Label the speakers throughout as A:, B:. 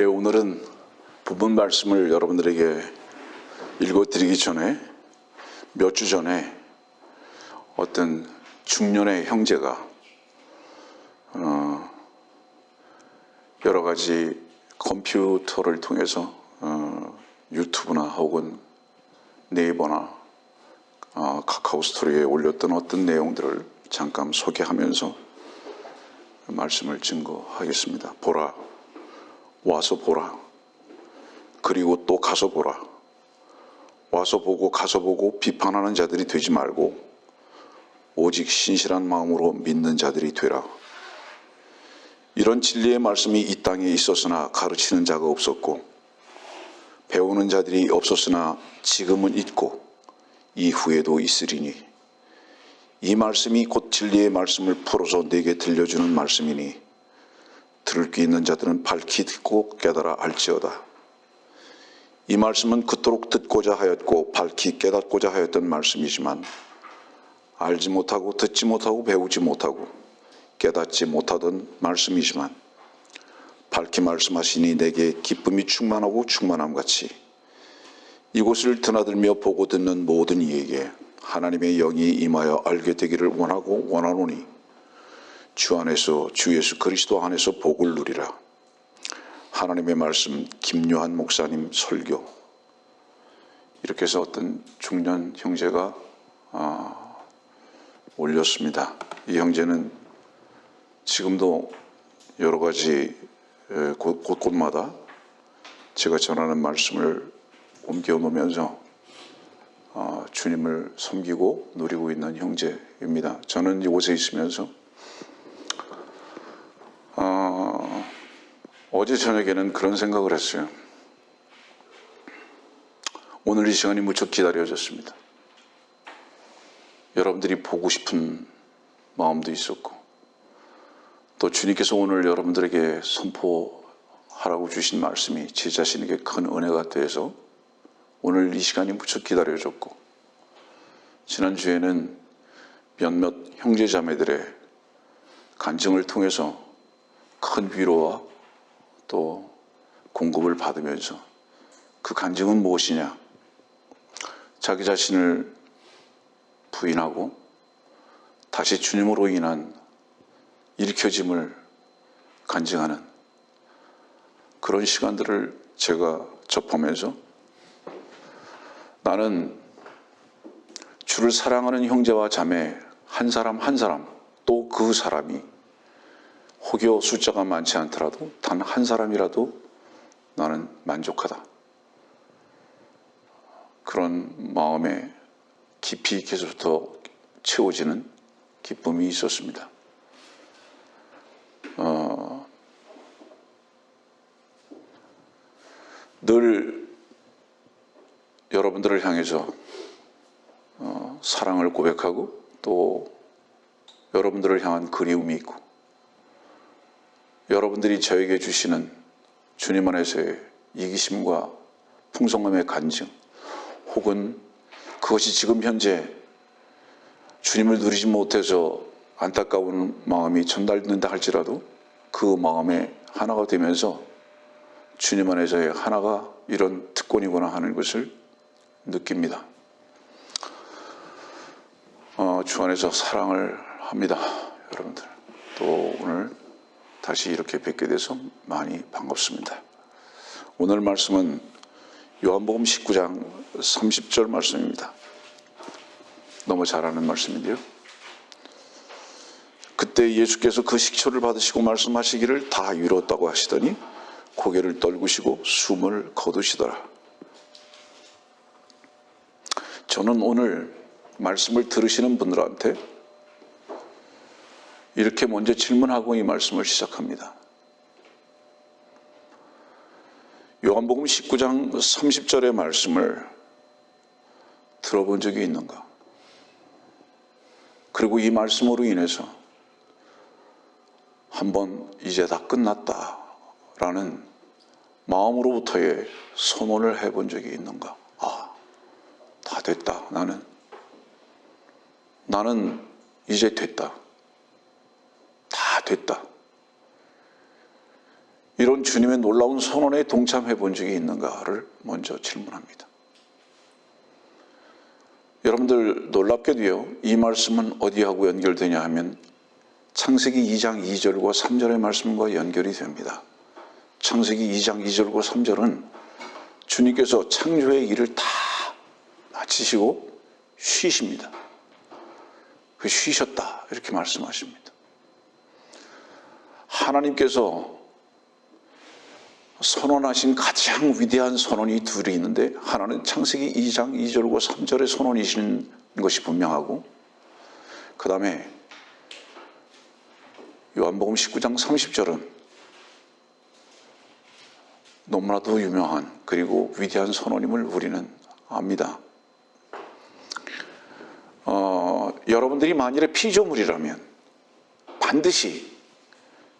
A: 오늘은 부분 말씀을 여러분들에게 읽어드리기 전에 몇 주 전에 어떤 중년의 형제가 여러 가지 컴퓨터를 통해서 유튜브나 혹은 네이버나 카카오 스토리에 올렸던 어떤 내용들을 잠깐 소개하면서 말씀을 증거하겠습니다. 보라, 와서 보라, 그리고 또 가서 보라. 와서 보고 가서 보고 비판하는 자들이 되지 말고 오직 신실한 마음으로 믿는 자들이 되라. 이런 진리의 말씀이 이 땅에 있었으나 가르치는 자가 없었고 배우는 자들이 없었으나 지금은 있고 이후에도 있으리니 이 말씀이 곧 진리의 말씀을 풀어서 내게 들려주는 말씀이니 들을 귀 있는 자들은 밝히 듣고 깨달아 알지어다. 이 말씀은 그토록 듣고자 하였고 밝히 깨닫고자 하였던 말씀이지만 알지 못하고 듣지 못하고 배우지 못하고 깨닫지 못하던 말씀이지만 밝히 말씀하시니 내게 기쁨이 충만하고 충만함같이 이곳을 드나들며 보고 듣는 모든 이에게 하나님의 영이 임하여 알게 되기를 원하고 원하노니 주 안에서 주 예수 그리스도 안에서 복을 누리라. 하나님의 말씀 김요한 목사님 설교. 이렇게 해서 어떤 중년 형제가 올렸습니다. 이 형제는 지금도 여러 가지 곳곳마다 제가 전하는 말씀을 옮겨 놓으면서 주님을 섬기고 누리고 있는 형제입니다. 저는 이곳에 있으면서 어제 저녁에는 그런 생각을 했어요. 오늘 이 시간이 무척 기다려졌습니다. 여러분들이 보고 싶은 마음도 있었고 또 주님께서 오늘 여러분들에게 선포하라고 주신 말씀이 제 자신에게 큰 은혜가 돼서 오늘 이 시간이 무척 기다려졌고 지난주에는 몇몇 형제자매들의 간증을 통해서 큰 위로와 또 공급을 받으면서 그 간증은 무엇이냐? 자기 자신을 부인하고 다시 주님으로 인한 일으켜짐을 간증하는 그런 시간들을 제가 접하면서 나는 주를 사랑하는 형제와 자매 한 사람 한 사람 또 그 사람이 혹여 숫자가 많지 않더라도 단 한 사람이라도 나는 만족하다. 그런 마음에 깊이 계속부터 채워지는 기쁨이 있었습니다. 늘 여러분들을 향해서 사랑을 고백하고 또 여러분들을 향한 그리움이 있고 여러분들이 저에게 주시는 주님 안에서의 이기심과 풍성함의 간증 혹은 그것이 지금 현재 주님을 누리지 못해서 안타까운 마음이 전달된다 할지라도 그 마음에 하나가 되면서 주님 안에서의 하나가 이런 특권이구나 하는 것을 느낍니다. 주 안에서 사랑을 합니다. 여러분들. 또 오늘 다시 이렇게 뵙게 돼서 많이 반갑습니다. 오늘 말씀은 요한복음 19장 30절 말씀입니다. 너무 잘 아는 말씀인데요. 그때 예수께서 그 식초를 받으시고 말씀하시기를 다 이루었다고 하시더니 고개를 떨구시고 숨을 거두시더라. 저는 오늘 말씀을 들으시는 분들한테 이렇게 먼저 질문하고 이 말씀을 시작합니다. 요한복음 19장 30절의 말씀을 들어본 적이 있는가? 그리고 이 말씀으로 인해서 한번 이제 다 끝났다라는 마음으로부터의 선언을 해본 적이 있는가? 다 됐다. 나는 이제 됐다. 다 됐다. 이런 주님의 놀라운 선언에 동참해 본 적이 있는가를 먼저 질문합니다. 여러분들 놀랍게도요, 이 말씀은 어디하고 연결되냐 하면 창세기 2장 2절과 3절의 말씀과 연결이 됩니다. 창세기 2장 2절과 3절은 주님께서 창조의 일을 다 마치시고 쉬십니다. 쉬셨다 이렇게 말씀하십니다. 하나님께서 선언하신 가장 위대한 선언이 둘이 있는데, 하나는 창세기 2장 2절과 3절의 선언이신 것이 분명하고, 그 다음에 요한복음 19장 30절은 너무나도 유명한 그리고 위대한 선언임을 우리는 압니다. 여러분들이 만일에 피조물이라면 반드시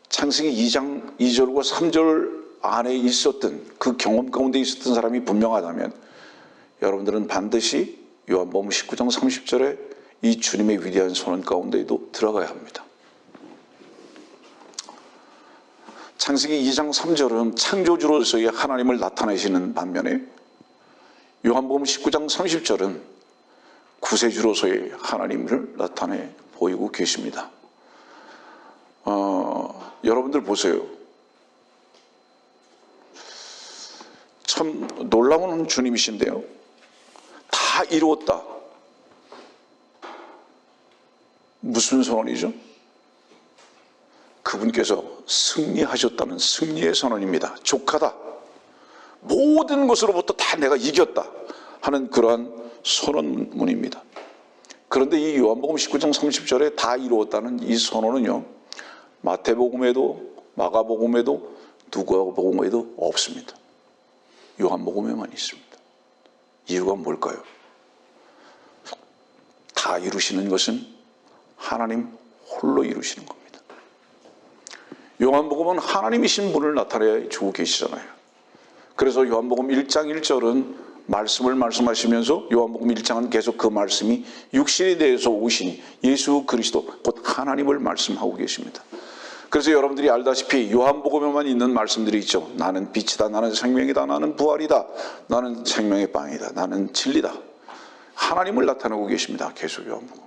A: 창세기 2장 2절과 3절 안에 있었던 그 경험 가운데 있었던 사람이 분명하다면 여러분들은 반드시 요한복음 19장 30절에 이 주님의 위대한 선언 가운데에도 들어가야 합니다. 창세기 2장 3절은 창조주로서의 하나님을 나타내시는 반면에 요한복음 19장 30절은 구세주로서의 하나님을 나타내 보이고 계십니다. 여러분들 보세요. 참 놀라운 주님이신데요. 다 이루었다. 무슨 선언이죠? 그분께서 승리하셨다는 승리의 선언입니다. 족하다. 모든 것으로부터 다 내가 이겼다 하는 그러한 선언문입니다. 그런데 이 요한복음 19장 30절에 다 이루었다는 이 선언은요, 마태복음에도 마가복음에도 누가복음에도 없습니다. 요한복음에만 있습니다. 이유가 뭘까요? 다 이루시는 것은 하나님 홀로 이루시는 겁니다. 요한복음은 하나님이신 분을 나타내 주고 계시잖아요. 그래서 요한복음 1장 1절은 말씀을 말씀하시면서 요한복음 1장은 계속 그 말씀이 육신에 대해서 오신 예수 그리스도 곧 하나님을 말씀하고 계십니다. 그래서 여러분들이 알다시피 요한복음에만 있는 말씀들이 있죠. 나는 빛이다, 나는 생명이다, 나는 부활이다, 나는 생명의 빵이다, 나는 진리다. 하나님을 나타내고 계십니다. 계속 요한복음.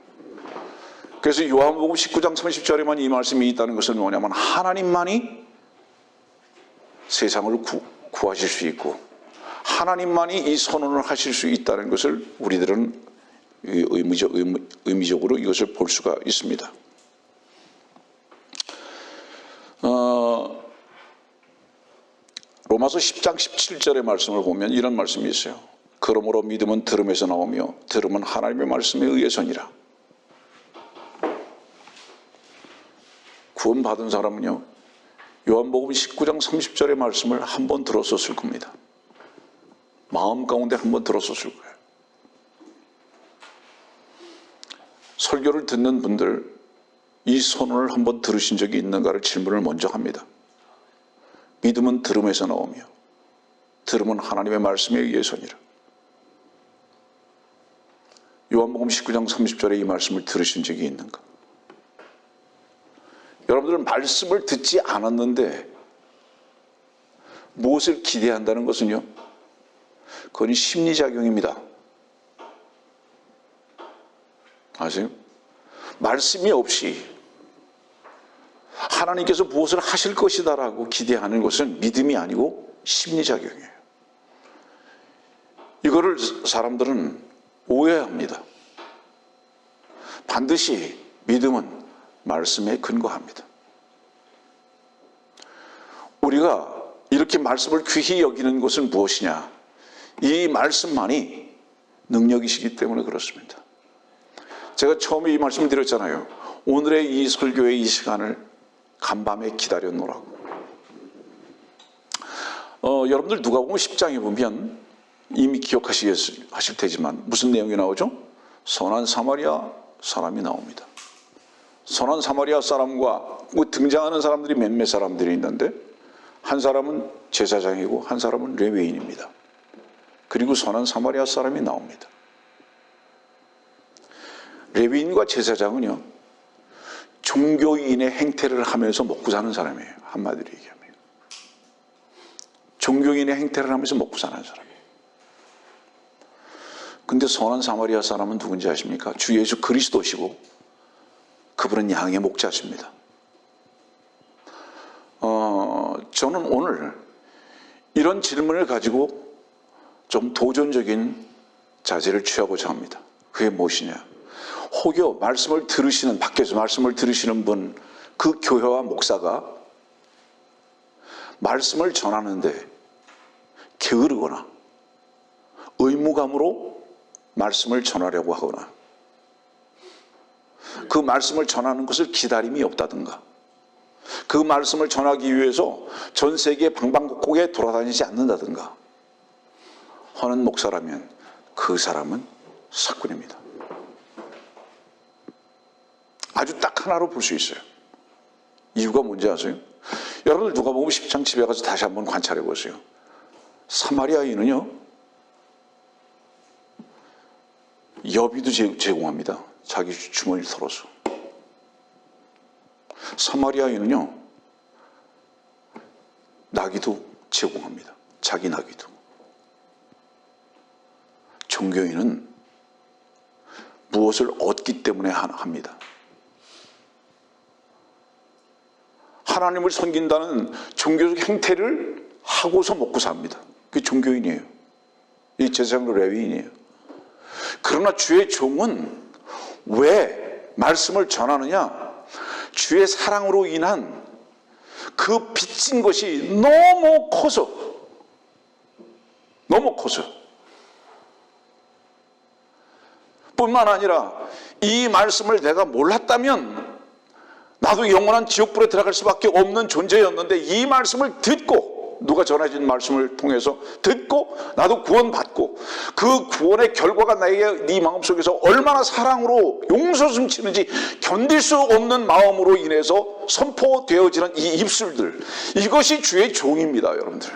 A: 그래서 요한복음 19장 30절에만 이 말씀이 있다는 것은 뭐냐면 하나님만이 세상을 구하실 수 있고 하나님만이 이 선언을 하실 수 있다는 것을 우리들은 의미적으로 이것을 볼 수가 있습니다. 로마서 10장 17절의 말씀을 보면 이런 말씀이 있어요. 그러므로 믿음은 들음에서 나오며 들음은 하나님의 말씀에 의해서니라. 구원받은 사람은요, 요한복음 19장 30절의 말씀을 한 번 들었었을 겁니다. 마음 가운데 한 번 들었었을 거예요. 설교를 듣는 분들, 이 선언을 한 번 들으신 적이 있는가를 질문을 먼저 합니다. 믿음은 들음에서 나오며 들음은 하나님의 말씀에 의해서니라. 요한복음 19장 30절에 이 말씀을 들으신 적이 있는가? 여러분들은 말씀을 듣지 않았는데 무엇을 기대한다는 것은요, 그건 심리작용입니다. 아세요? 말씀이 없이 하나님께서 무엇을 하실 것이다라고 기대하는 것은 믿음이 아니고 심리작용이에요. 이거를 사람들은 오해합니다. 반드시 믿음은 말씀에 근거합니다. 우리가 이렇게 말씀을 귀히 여기는 것은 무엇이냐? 이 말씀만이 능력이시기 때문에 그렇습니다. 제가 처음에 이 말씀을 드렸잖아요. 오늘의 이 설교의 이 시간을 간밤에 기다려놓으라고. 여러분들 누가복음 10장에 보면 이미 기억하실 테지만 무슨 내용이 나오죠? 선한 사마리아 사람이 나옵니다. 선한 사마리아 사람과 등장하는 사람들이 몇몇 사람들이 있는데 한 사람은 제사장이고 한 사람은 레위인입니다. 그리고 선한 사마리아 사람이 나옵니다. 레위인과 제사장은요, 종교인의 행태를 하면서 먹고 사는 사람이에요. 한마디로 얘기하면. 종교인의 행태를 하면서 먹고 사는 사람이에요. 근데 선한 사마리아 사람은 누군지 아십니까? 주 예수 그리스도시고 그분은 양의 목자십니다. 저는 오늘 이런 질문을 가지고 좀 도전적인 자세를 취하고자 합니다. 그게 무엇이냐? 혹여 말씀을 들으시는, 밖에서 말씀을 들으시는 분, 그 교회와 목사가 말씀을 전하는데 게으르거나 의무감으로 말씀을 전하려고 하거나 그 말씀을 전하는 것을 기다림이 없다든가 그 말씀을 전하기 위해서 전 세계 방방곡곡에 돌아다니지 않는다든가 하는 목사라면 그 사람은 사꾼입니다. 아주 딱 하나로 볼 수 있어요. 이유가 뭔지 아세요? 여러분들 누가복음 10장 집에 가서 다시 한번 관찰해 보세요. 사마리아인은요, 여비도 제공합니다. 자기 주머니를 털어서. 사마리아인은요, 나귀도 제공합니다. 자기 나귀도. 종교인은 무엇을 얻기 때문에 합니다. 하나님을 섬긴다는 종교적 행태를 하고서 먹고 삽니다. 그게 종교인이에요. 이 제사장도 레위인이에요. 그러나 주의 종은 왜 말씀을 전하느냐? 주의 사랑으로 인한 그 빚진 것이 너무 커서 뿐만 아니라 이 말씀을 내가 몰랐다면 나도 영원한 지옥불에 들어갈 수밖에 없는 존재였는데 이 말씀을 듣고 누가 전해진 말씀을 통해서 듣고 나도 구원받고 그 구원의 결과가 나에게 네 마음속에서 얼마나 사랑으로 용서숨 치는지 견딜 수 없는 마음으로 인해서 선포되어지는 이 입술들, 이것이 주의 종입니다. 여러분들,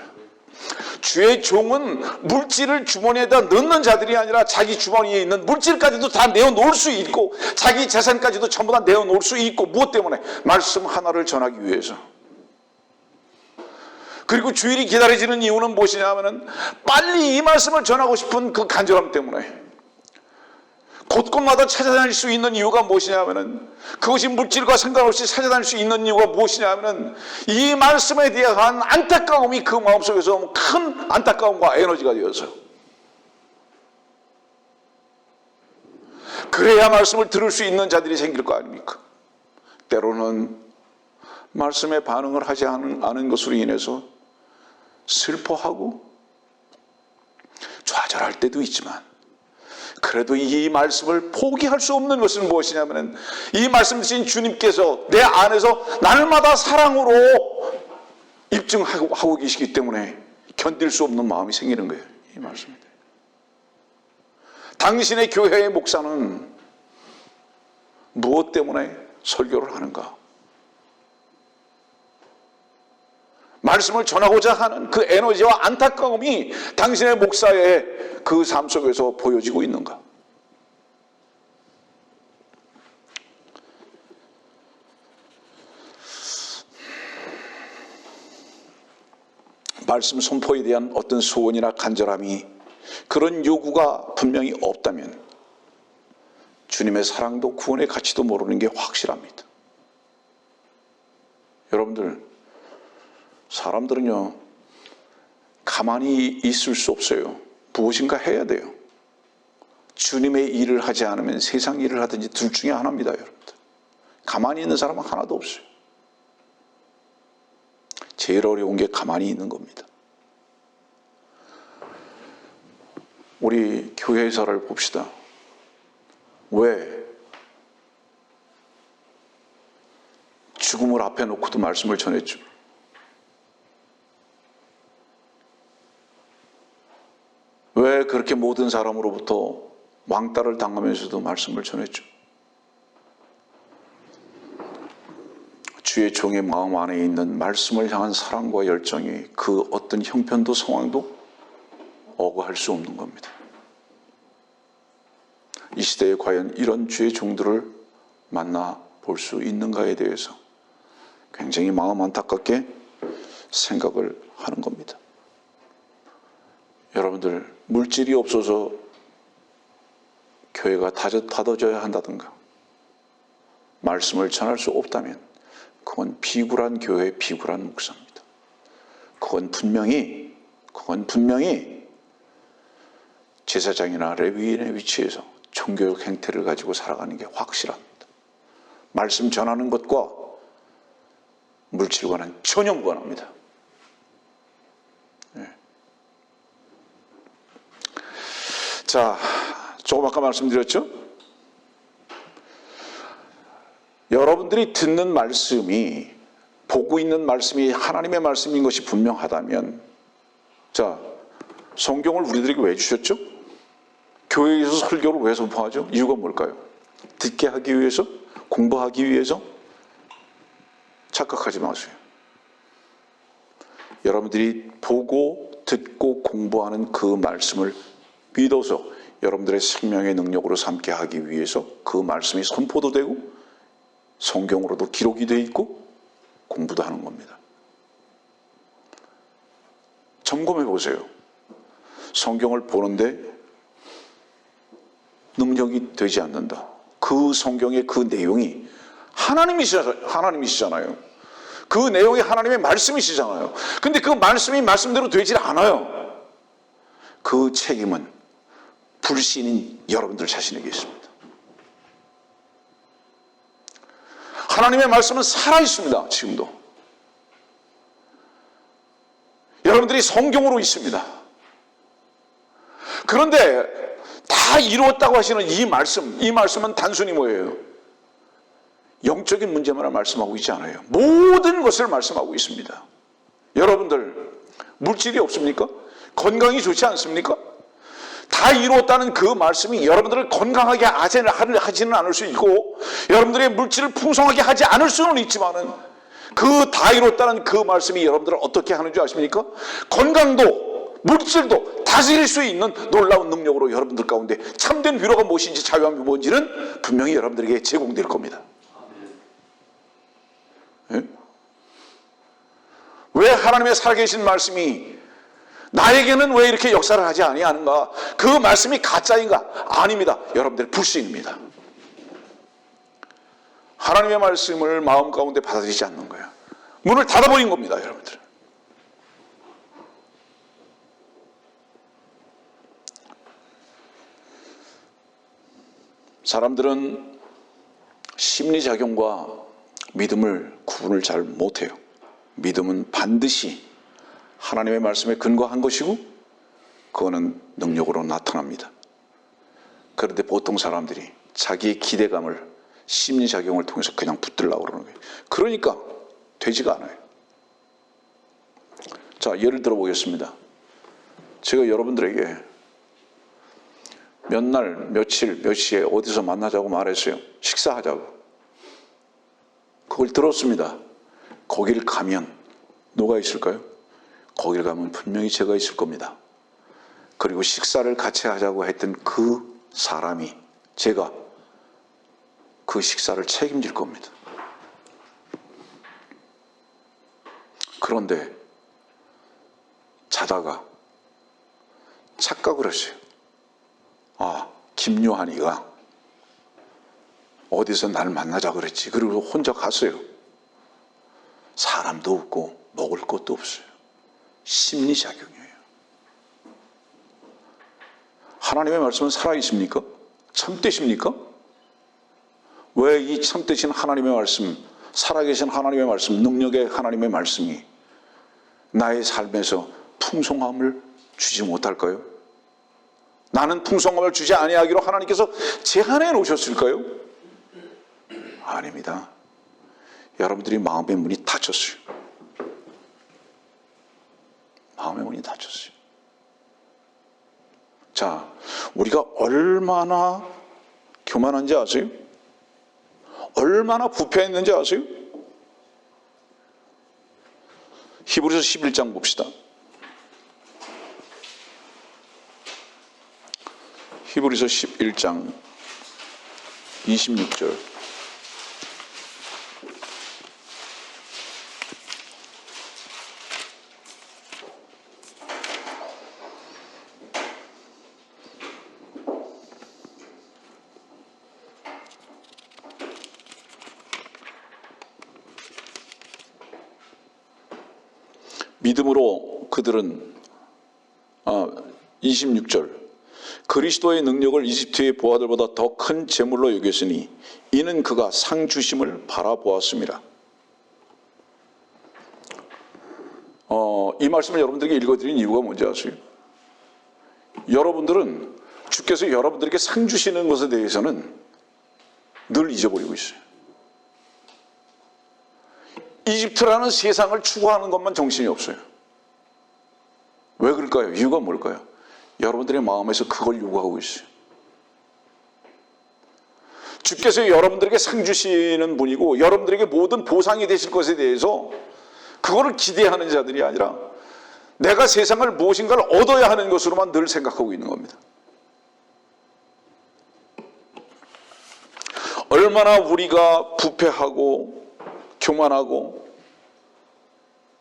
A: 주의 종은 물질을 주머니에다 넣는 자들이 아니라 자기 주머니에 있는 물질까지도 다 내어놓을 수 있고 자기 재산까지도 전부 다 내어놓을 수 있고, 무엇 때문에? 말씀 하나를 전하기 위해서. 그리고 주일이 기다려지는 이유는 무엇이냐면은 빨리 이 말씀을 전하고 싶은 그 간절함 때문에. 곳곳마다 찾아다닐 수 있는 이유가 무엇이냐면은, 그것이 물질과 상관없이 찾아다닐 수 있는 이유가 무엇이냐면은 이 말씀에 대한 안타까움이 그 마음속에서 큰 안타까움과 에너지가 되어서, 그래야 말씀을 들을 수 있는 자들이 생길 거 아닙니까? 때로는 말씀에 반응을 하지 않은 것으로 인해서 슬퍼하고 좌절할 때도 있지만, 그래도 이 말씀을 포기할 수 없는 것은 무엇이냐면, 이 말씀 주신 주님께서 내 안에서 날마다 사랑으로 입증하고 계시기 때문에 견딜 수 없는 마음이 생기는 거예요. 이 말씀입니다. 당신의 교회의 목사는 무엇 때문에 설교를 하는가? 말씀을 전하고자 하는 그 에너지와 안타까움이 당신의 목사의 그 삶 속에서 보여지고 있는가? 말씀 선포에 대한 어떤 소원이나 간절함이, 그런 요구가 분명히 없다면 주님의 사랑도 구원의 가치도 모르는 게 확실합니다. 여러분들, 사람들은요, 가만히 있을 수 없어요. 무엇인가 해야 돼요. 주님의 일을 하지 않으면 세상 일을 하든지 둘 중에 하나입니다. 여러분들, 가만히 있는 사람은 하나도 없어요. 제일 어려운 게 가만히 있는 겁니다. 우리 교회사를 봅시다. 왜 죽음을 앞에 놓고도 말씀을 전했죠? 왜 그렇게 모든 사람으로부터 왕따를 당하면서도 말씀을 전했죠? 주의 종의 마음 안에 있는 말씀을 향한 사랑과 열정이 그 어떤 형편도 상황도 어거할 수 없는 겁니다. 이 시대에 과연 이런 주의 종들을 만나 볼 수 있는가에 대해서 굉장히 마음 안타깝게 생각을 하는 겁니다. 여러분들 물질이 없어서 교회가 닫아져야 한다든가 말씀을 전할 수 없다면 그건 비굴한 교회, 비굴한 목사입니다. 그건 분명히 제사장이나 레위인의 위치에서 종교적 행태를 가지고 살아가는 게 확실합니다. 말씀 전하는 것과 물질과는 전혀 무관합니다. 네. 자, 조금 아까 말씀드렸죠? 여러분들이 듣는 말씀이, 보고 있는 말씀이 하나님의 말씀인 것이 분명하다면, 자, 성경을 우리들에게 왜 주셨죠? 교회에서 설교를 왜 선포하죠? 이유가 뭘까요? 듣게 하기 위해서? 공부하기 위해서? 착각하지 마세요. 여러분들이 보고 듣고 공부하는 그 말씀을 믿어서 여러분들의 생명의 능력으로 삼게 하기 위해서 그 말씀이 선포도 되고 성경으로도 기록이 되어 있고 공부도 하는 겁니다. 점검해 보세요. 성경을 보는데 능력이 되지 않는다. 그 성경의 그 내용이 하나님이시잖아요. 그 내용이 하나님의 말씀이시잖아요. 근데 그 말씀이 말씀대로 되질 않아요. 그 책임은 불신인 여러분들 자신에게 있습니다. 하나님의 말씀은 살아있습니다. 지금도. 여러분들이 성경으로 있습니다. 그런데 다 이루었다고 하시는 이 말씀은 단순히 뭐예요? 영적인 문제만을 말씀하고 있지 않아요. 모든 것을 말씀하고 있습니다. 여러분들 물질이 없습니까? 건강이 좋지 않습니까? 다 이루었다는 그 말씀이 여러분들을 건강하게 하지는 않을 수 있고 여러분들의 물질을 풍성하게 하지 않을 수는 있지만은 그 다 이루었다는 그 말씀이 여러분들을 어떻게 하는 줄 아십니까? 건강도 물질도 다스릴 수 있는 놀라운 능력으로 여러분들 가운데 참된 위로가 무엇인지 자유함이 뭔지는 분명히 여러분들에게 제공될 겁니다. 네? 왜 하나님의 살아계신 말씀이 나에게는 왜 이렇게 역사를 하지 아니하는가? 그 말씀이 가짜인가? 아닙니다. 여러분들 불신입니다. 하나님의 말씀을 마음 가운데 받아들이지 않는 거예요. 문을 닫아버린 겁니다. 여러분들. 사람들은 심리작용과 믿음을 구분을 잘 못해요. 믿음은 반드시 하나님의 말씀에 근거한 것이고 그거는 능력으로 나타납니다. 그런데 보통 사람들이 자기의 기대감을 심리작용을 통해서 그냥 붙들려고 그러는 거예요. 그러니까 되지가 않아요. 자, 예를 들어 보겠습니다. 제가 여러분들에게 몇 날, 며칠, 몇 시에 어디서 만나자고 말했어요. 식사하자고. 그걸 들었습니다. 거길 가면 누가 있을까요? 거길 가면 분명히 제가 있을 겁니다. 그리고 식사를 같이 하자고 했던 그 사람이 제가 그 식사를 책임질 겁니다. 그런데 자다가 착각을 했어요. 아, 김요한이가 어디서 날 만나자 그랬지. 그리고 혼자 갔어요. 사람도 없고 먹을 것도 없어요. 심리작용이에요. 하나님의 말씀은 살아있습니까? 참되십니까? 왜 이 참되신 하나님의 말씀, 살아계신 하나님의 말씀, 능력의 하나님의 말씀이 나의 삶에서 풍성함을 주지 못할까요? 나는 풍성함을 주지 아니하기로 하나님께서 제한해 놓으셨을까요? 아닙니다. 여러분들이 마음의 문이 닫혔어요. 마음의 문이 닫혔어요. 자, 우리가 얼마나 교만한지 아세요? 얼마나 부패했는지 아세요? 히브리서 11장 봅시다. 히브리서 11장 26절. 믿음으로 그들은 26절 그리스도의 능력을 이집트의 부하들보다 더 큰 재물로 여겼으니 이는 그가 상 주심을 바라보았습니다. 이 말씀을 여러분들에게 읽어드린 이유가 뭔지 아세요? 여러분들은 주께서 여러분들에게 상 주시는 것에 대해서는 늘 잊어버리고 있어요. 이집트라는 세상을 추구하는 것만 정신이 없어요. 왜 그럴까요? 이유가 뭘까요? 여러분들의 마음에서 그걸 요구하고 있어요. 주께서 여러분들에게 상 주시는 분이고 여러분들에게 모든 보상이 되실 것에 대해서 그거를 기대하는 자들이 아니라 내가 세상을 무엇인가를 얻어야 하는 것으로만 늘 생각하고 있는 겁니다. 얼마나 우리가 부패하고 교만하고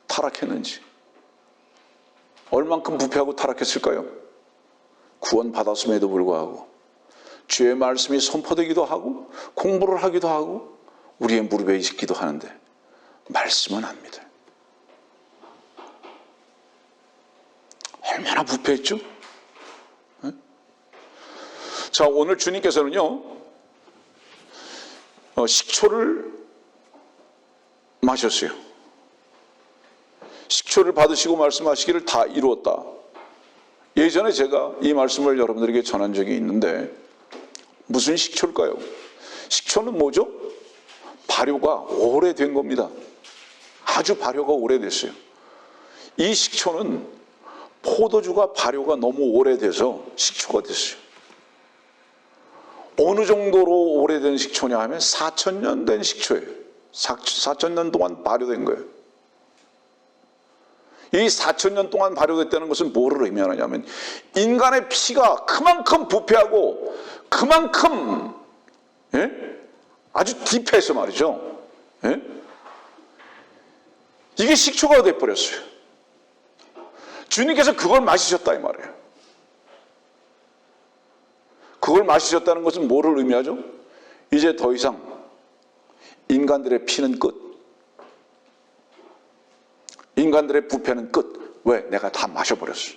A: 타락했는지, 얼만큼 부패하고 타락했을까요? 구원받았음에도 불구하고 주의 말씀이 선포되기도 하고 공부를 하기도 하고 우리의 무릎에 있기도 하는데 말씀은 안 믿어요. 얼마나 부패했죠? 네? 자, 오늘 주님께서는요 식초를 마셨어요. 식초를 받으시고 말씀하시기를 다 이루었다. 예전에 제가 이 말씀을 여러분들에게 전한 적이 있는데 무슨 식초일까요? 식초는 뭐죠? 발효가 오래된 겁니다. 아주 발효가 오래됐어요. 이 식초는 포도주가 발효가 너무 오래돼서 식초가 됐어요. 어느 정도로 오래된 식초냐 하면 4,000년 된 식초예요. 4,000년 동안 발효된 거예요. 이 4,000년 동안 발효됐다는 것은 뭐를 의미하느냐면 인간의 피가 그만큼 부패하고 그만큼 아주 딥해서 말이죠. 이게 식초가 돼버렸어요. 주님께서 그걸 마시셨다 이 말이에요. 그걸 마시셨다는 것은 뭐를 의미하죠? 이제 더 이상 인간들의 피는 끝. 인간들의 부패는 끝. 왜? 내가 다 마셔버렸어.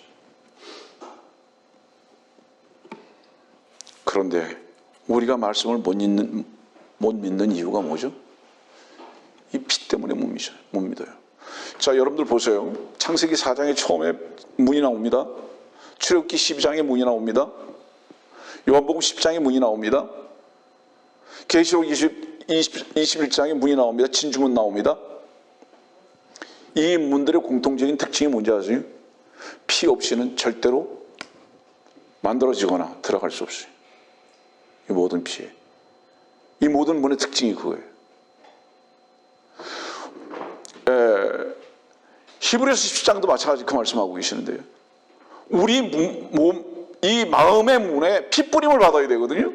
A: 그런데 우리가 말씀을 못 믿는 이유가 뭐죠? 이 피 때문에 못 믿어요. 자, 여러분들 보세요. 창세기 4장에 처음에 문이 나옵니다. 출애굽기 12장에 문이 나옵니다. 요한복음 10장에 문이 나옵니다. 계시록 21장에 문이 나옵니다. 진주문 나옵니다. 이 문들의 공통적인 특징이 뭔지 아세요? 피 없이는 절대로 만들어지거나 들어갈 수 없어요. 이 모든 피에. 이 모든 문의 특징이 그거예요. 히브리서 10장도 마찬가지 그 말씀하고 계시는데요. 우리 이 마음의 문에 핏뿌림을 받아야 되거든요.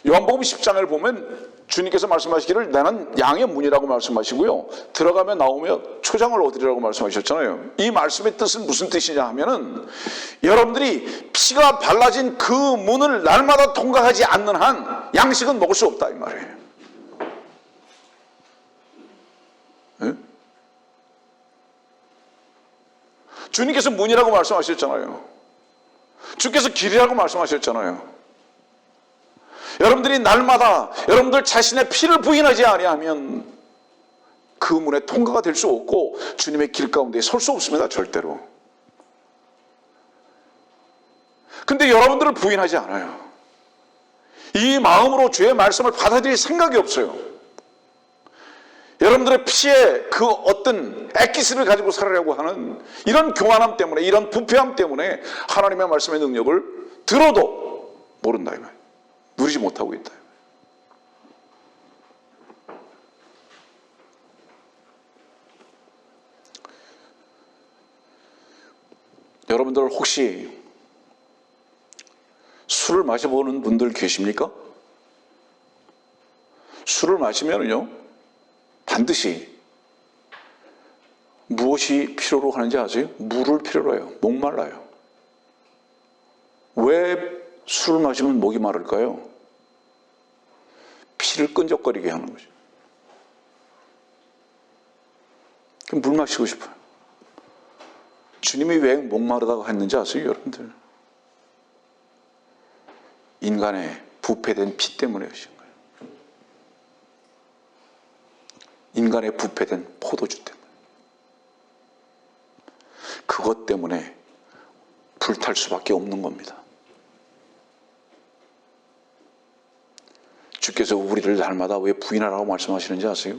A: 요한복음 10장을 보면 주님께서 말씀하시기를 나는 양의 문이라고 말씀하시고요. 들어가면 나오면 초장을 얻으리라고 말씀하셨잖아요. 이 말씀의 뜻은 무슨 뜻이냐 하면은 여러분들이 피가 발라진 그 문을 날마다 통과하지 않는 한 양식은 먹을 수 없다 이 말이에요. 네? 주님께서 문이라고 말씀하셨잖아요. 주께서 길이라고 말씀하셨잖아요. 여러분들이 날마다 여러분들 자신의 피를 부인하지 아니하면 그 문에 통과가 될 수 없고 주님의 길 가운데 설 수 없습니다. 절대로. 근데 여러분들을 부인하지 않아요. 이 마음으로 주의 말씀을 받아들일 생각이 없어요. 여러분들의 피에 그 어떤 엑기스를 가지고 살으려고 하는 이런 교만함 때문에, 이런 부패함 때문에 하나님의 말씀의 능력을 들어도 모른다 이 말이에요. 누리지 못하고 있다. 여러분들 혹시 술을 마셔보는 분들 계십니까? 술을 마시면요 반드시 무엇이 필요로 하는지 아세요? 물을 필요로 해요. 목말라요. 왜 술을 마시면 목이 마를까요? 피를 끈적거리게 하는 거죠. 물 마시고 싶어요. 주님이 왜 목마르다고 했는지 아세요, 여러분들? 인간의 부패된 피 때문에 하신 거예요. 인간의 부패된 포도주 때문에. 그것 때문에 불탈 수밖에 없는 겁니다. 주께서 우리를 날마다 왜 부인하라고 말씀하시는지 아세요?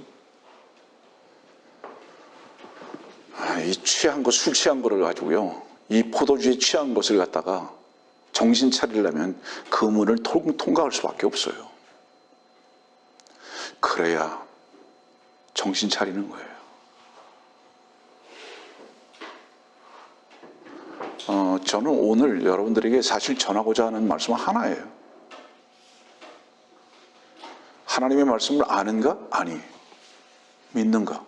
A: 이 취한 것, 술 취한 거를 가지고요, 이 포도주에 취한 것을 갖다가 정신 차리려면 그 문을 통과할 수밖에 없어요. 그래야 정신 차리는 거예요. 저는 오늘 여러분들에게 사실 전하고자 하는 말씀은 하나예요. 하나님의 말씀을 아는가? 아니. 믿는가?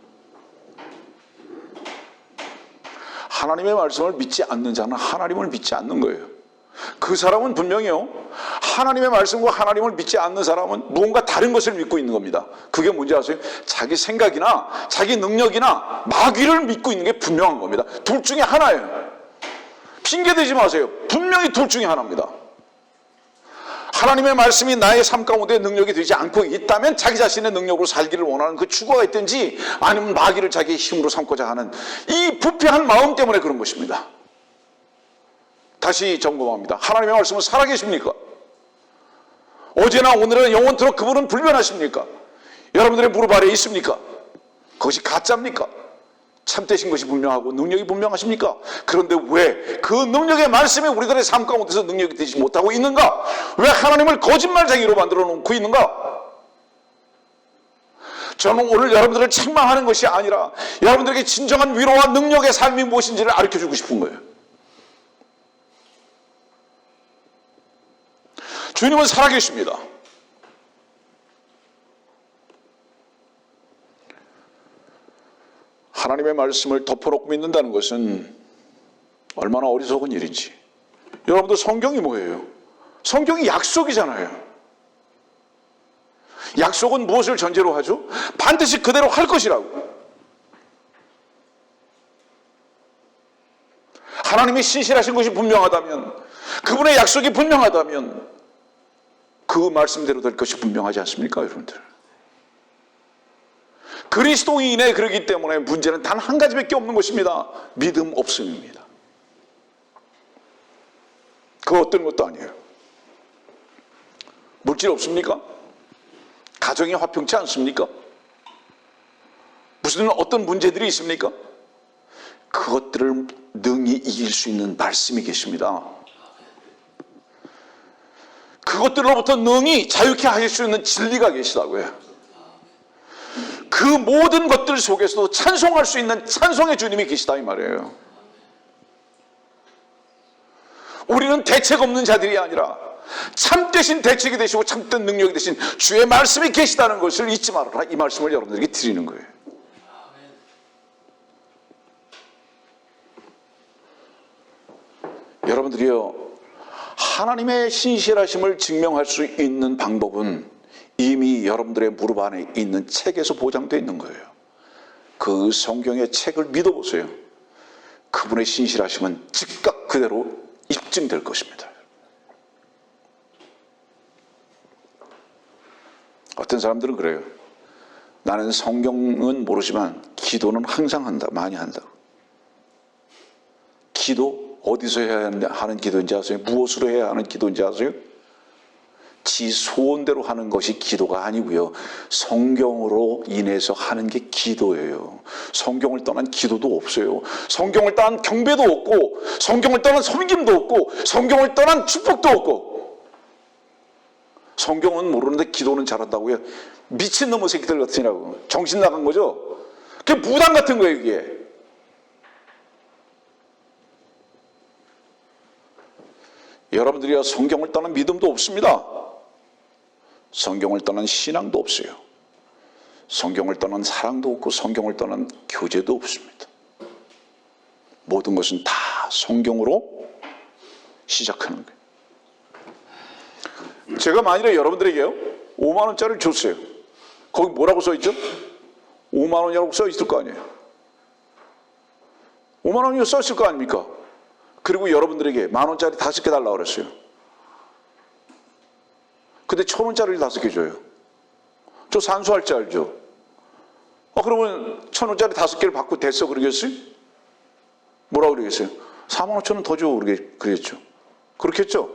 A: 하나님의 말씀을 믿지 않는 자는 하나님을 믿지 않는 거예요. 그 사람은 분명히요, 하나님의 말씀과 하나님을 믿지 않는 사람은 무언가 다른 것을 믿고 있는 겁니다. 그게 뭔지 아세요? 자기 생각이나 자기 능력이나 마귀를 믿고 있는 게 분명한 겁니다. 둘 중에 하나예요. 핑계대지 마세요. 분명히 둘 중에 하나입니다. 하나님의 말씀이 나의 삶 가운데 능력이 되지 않고 있다면 자기 자신의 능력으로 살기를 원하는 그 추구가 있든지, 아니면 마귀를 자기의 힘으로 삼고자 하는 이 부패한 마음 때문에 그런 것입니다. 다시 점검합니다. 하나님의 말씀은 살아계십니까? 어제나 오늘은 영원토록 그분은 불변하십니까? 여러분들의 무릎 아래에 있습니까? 그것이 가짜입니까? 참되신 것이 분명하고 능력이 분명하십니까? 그런데 왜 그 능력의 말씀이 우리들의 삶 가운데서 능력이 되지 못하고 있는가? 왜 하나님을 거짓말쟁이로 만들어 놓고 있는가? 저는 오늘 여러분들을 책망하는 것이 아니라 여러분들에게 진정한 위로와 능력의 삶이 무엇인지를 가르쳐주고 싶은 거예요. 주님은 살아계십니다. 하나님의 말씀을 덮어놓고 믿는다는 것은 얼마나 어리석은 일인지. 여러분들, 성경이 뭐예요? 성경이 약속이잖아요. 약속은 무엇을 전제로 하죠? 반드시 그대로 할 것이라고. 하나님이 신실하신 것이 분명하다면, 그분의 약속이 분명하다면 그 말씀대로 될 것이 분명하지 않습니까, 여러분들? 그리스도인에 그러기 때문에 문제는 단 한 가지밖에 없는 것입니다. 믿음 없음입니다. 그 어떤 것도 아니에요. 물질 없습니까? 가정이 화평치 않습니까? 무슨 어떤 문제들이 있습니까? 그것들을 능히 이길 수 있는 말씀이 계십니다. 그것들로부터 능히 자유케 하실 수 있는 진리가 계시다고요. 그 모든 것들 속에서도 찬송할 수 있는 찬송의 주님이 계시다 이 말이에요. 우리는 대책 없는 자들이 아니라 참되신 대책이 되시고 참된 능력이 되신 주의 말씀이 계시다는 것을 잊지 말아라, 이 말씀을 여러분들에게 드리는 거예요. 여러분들이요, 하나님의 신실하심을 증명할 수 있는 방법은 이미 여러분들의 무릎 안에 있는 책에서 보장되어 있는 거예요. 그 성경의 책을 믿어보세요. 그분의 신실하심은 즉각 그대로 입증될 것입니다. 어떤 사람들은 그래요. 나는 성경은 모르지만 기도는 항상 한다, 많이 한다. 기도 어디서 해야 하는 기도인지 아세요? 무엇으로 해야 하는 기도인지 아세요? 지 소원대로 하는 것이 기도가 아니고요, 성경으로 인해서 하는 게 기도예요. 성경을 떠난 기도도 없어요. 성경을 떠난 경배도 없고, 성경을 떠난 섬김도 없고, 성경을 떠난 축복도 없고. 성경은 모르는데 기도는 잘한다고요? 미친놈의 새끼들 같으냐고. 정신 나간 거죠? 그게 무당 같은 거예요, 이게. 여러분들이야 성경을 떠난 믿음도 없습니다. 성경을 떠난 신앙도 없어요. 성경을 떠난 사랑도 없고, 성경을 떠난 교제도 없습니다. 모든 것은 다 성경으로 시작하는 거예요. 제가 만일에 여러분들에게요 5만 원짜리를 줬어요. 거기 뭐라고 써 있죠? 5만 원이라고 써 있을 거 아니에요. 5만 원이면 썼을 거 아닙니까? 그리고 여러분들에게 10,000원짜리 5개 달라고 그랬어요. 근데 1,000원짜리를 5개 줘요. 저 산수할 줄 알죠? 그러면 1,000원짜리 5개를 받고 됐어 그러겠어요? 뭐라고 그러겠어요? 45,000원 더 줘 그러겠죠. 그렇겠죠?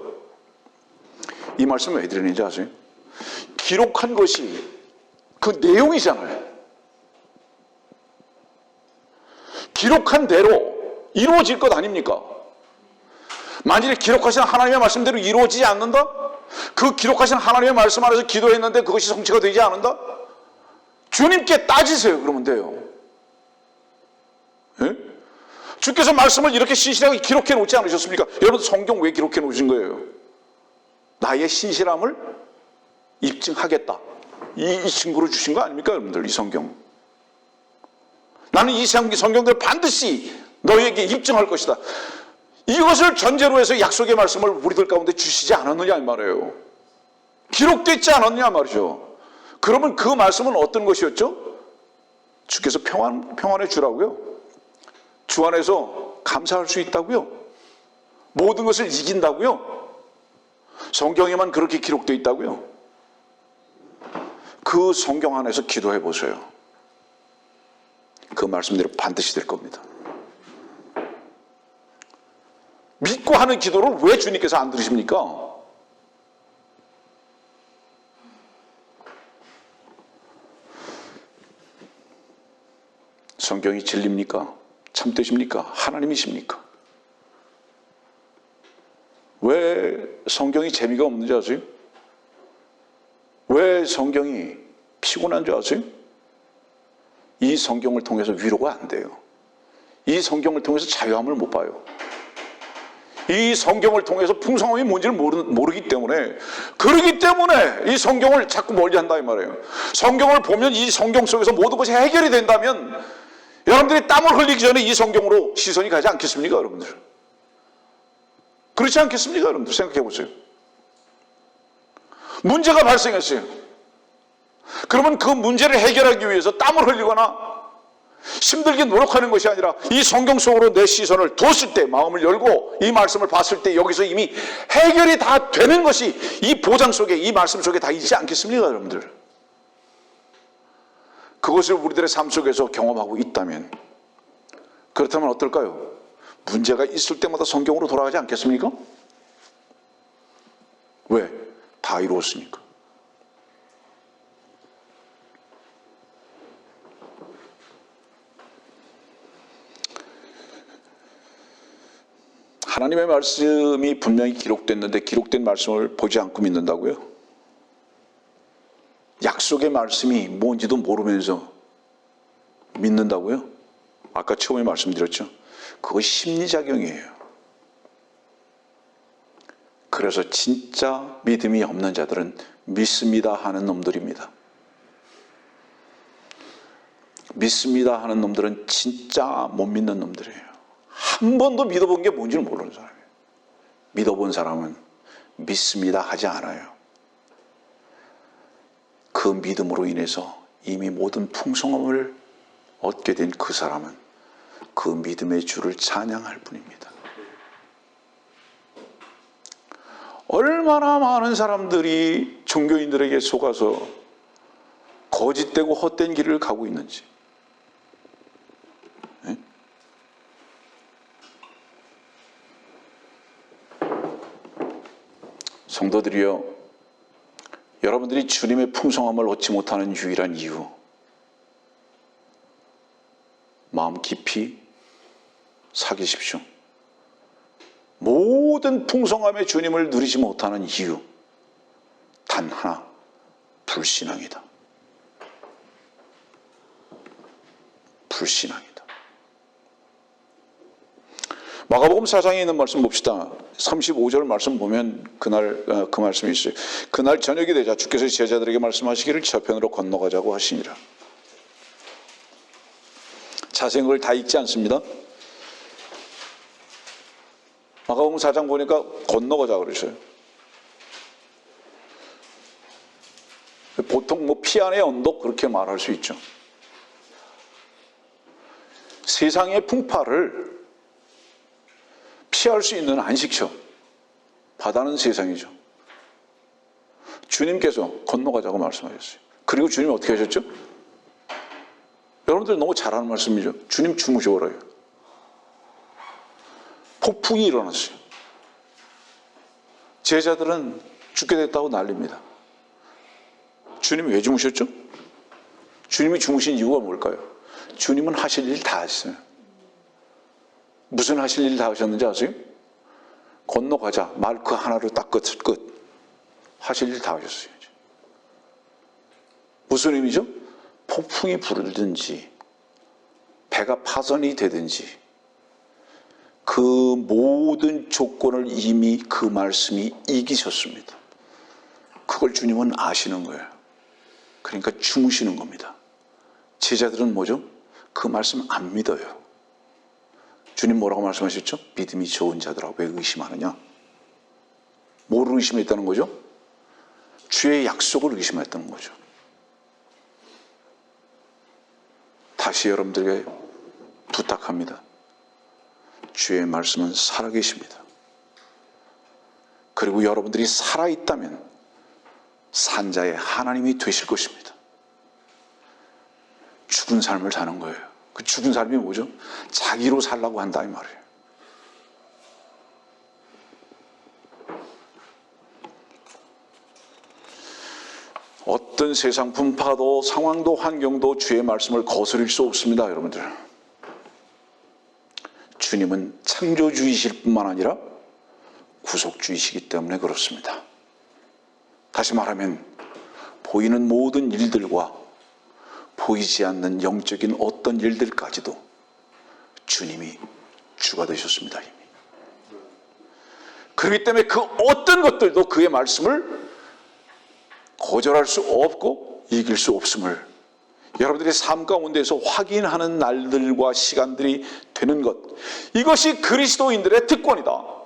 A: 이 말씀을 왜 드리는지 아세요? 기록한 것이 그 내용이잖아요. 기록한 대로 이루어질 것 아닙니까? 만일에 기록하신 하나님의 말씀대로 이루어지지 않는다? 그 기록하신 하나님의 말씀 안에서 기도했는데 그것이 성취가 되지 않는다? 주님께 따지세요. 그러면 돼요. 예? 주께서 말씀을 이렇게 신실하게 기록해 놓지 않으셨습니까? 여러분 성경 왜 기록해 놓으신 거예요? 나의 신실함을 입증하겠다. 이 증거를 주신 거 아닙니까? 여러분들 이 성경. 나는 이 성경들 반드시 너희에게 입증할 것이다. 이것을 전제로 해서 약속의 말씀을 우리들 가운데 주시지 않았느냐 이 말이에요. 기록되지 않았느냐 말이죠. 그러면 그 말씀은 어떤 것이었죠? 주께서 평안해 주라고요. 주 안에서 감사할 수 있다고요. 모든 것을 이긴다고요. 성경에만 그렇게 기록되어 있다고요. 그 성경 안에서 기도해 보세요. 그 말씀대로 반드시 될 겁니다. 믿고 하는 기도를 왜 주님께서 안 들으십니까? 성경이 진리입니까? 참되십니까? 하나님이십니까? 왜 성경이 재미가 없는지 아세요? 왜 성경이 피곤한 줄 아세요? 이 성경을 통해서 위로가 안 돼요. 이 성경을 통해서 자유함을 못 봐요. 이 성경을 통해서 풍성함이 뭔지를 모르기 때문에, 그러기 때문에 이 성경을 자꾸 멀리한다 이 말이에요. 성경을 보면 이 성경 속에서 모든 것이 해결이 된다면 여러분들이 땀을 흘리기 전에 이 성경으로 시선이 가지 않겠습니까 여러분들? 그렇지 않겠습니까 여러분들? 생각해 보세요. 문제가 발생했어요. 그러면 그 문제를 해결하기 위해서 땀을 흘리거나 힘들게 노력하는 것이 아니라 이 성경 속으로 내 시선을 뒀을 때, 마음을 열고 이 말씀을 봤을 때 여기서 이미 해결이 다 되는 것이 이 보장 속에, 이 말씀 속에 다 있지 않겠습니까 여러분들? 그것을 우리들의 삶 속에서 경험하고 있다면, 그렇다면 어떨까요? 문제가 있을 때마다 성경으로 돌아가지 않겠습니까? 왜? 다 이루었으니까. 하나님의 말씀이 분명히 기록됐는데 기록된 말씀을 보지 않고 믿는다고요? 약속의 말씀이 뭔지도 모르면서 믿는다고요? 아까 처음에 말씀드렸죠? 그거 심리작용이에요. 그래서 진짜 믿음이 없는 자들은 믿습니다 하는 놈들입니다. 믿습니다 하는 놈들은 진짜 못 믿는 놈들이에요. 한 번도 믿어본 게 뭔지를 모르는 사람이에요. 믿어본 사람은 믿습니다 하지 않아요. 그 믿음으로 인해서 이미 모든 풍성함을 얻게 된 그 사람은 그 믿음의 주를 찬양할 뿐입니다. 얼마나 많은 사람들이 종교인들에게 속아서 거짓되고 헛된 길을 가고 있는지. 성도들이여, 여러분들이 주님의 풍성함을 얻지 못하는 유일한 이유, 마음 깊이 사귀십시오. 모든 풍성함의 주님을 누리지 못하는 이유 단 하나, 불신앙이다. 불신앙이다. 마가복음 4장에 있는 말씀 봅시다. 35절 말씀 보면 그날 그 말씀이 있어요. 그날 저녁이 되자 주께서 제자들에게 말씀하시기를 저편으로 건너가자고 하시니라. 자세한 걸 다 읽지 않습니다. 마가복음 4장 보니까 건너가자 그러셔요. 보통 뭐 피안의 언덕 그렇게 말할 수 있죠. 세상의 풍파를 피할 수 있는 안식처, 바다는 세상이죠. 주님께서 건너가자고 말씀하셨어요. 그리고 주님이 어떻게 하셨죠? 여러분들 너무 잘 아는 말씀이죠. 주님 주무셔버려요. 폭풍이 일어났어요. 제자들은 죽게 됐다고 난립니다. 주님이 왜 주무셨죠? 주님이 주무신 이유가 뭘까요? 주님은 하실 일 다 하셨어요. 무슨 하실 일 다 하셨는지 아세요? 건너가자. 말 그 하나로 딱 끝. 하실 일 다 하셨어요. 무슨 의미죠? 폭풍이 불든지 배가 파선이 되든지 그 모든 조건을 이미 그 말씀이 이기셨습니다. 그걸 주님은 아시는 거예요. 그러니까 주무시는 겁니다. 제자들은 뭐죠? 그 말씀 안 믿어요. 주님 뭐라고 말씀하셨죠? 믿음이 좋은 자들아 왜 의심하느냐? 뭐를 의심했다는 거죠? 주의 약속을 의심했다는 거죠. 다시 여러분들에게 부탁합니다. 주의 말씀은 살아계십니다. 그리고 여러분들이 살아있다면 산자의 하나님이 되실 것입니다. 죽은 삶을 사는 거예요. 그 죽은 삶이 뭐죠? 자기로 살라고 한다 이 말이에요. 어떤 세상 분파도 상황도 환경도 주의 말씀을 거스릴 수 없습니다. 여러분들, 주님은 창조주이실 뿐만 아니라 구속주이시기 때문에 그렇습니다. 다시 말하면 보이는 모든 일들과 보이지 않는 영적인 어떤 일들까지도 주님이 주가 되셨습니다. 이미. 그렇기 때문에 그 어떤 것들도 그의 말씀을 거절할 수 없고 이길 수 없음을 여러분들의 삶 가운데서 확인하는 날들과 시간들이 되는 것, 이것이 그리스도인들의 특권이다.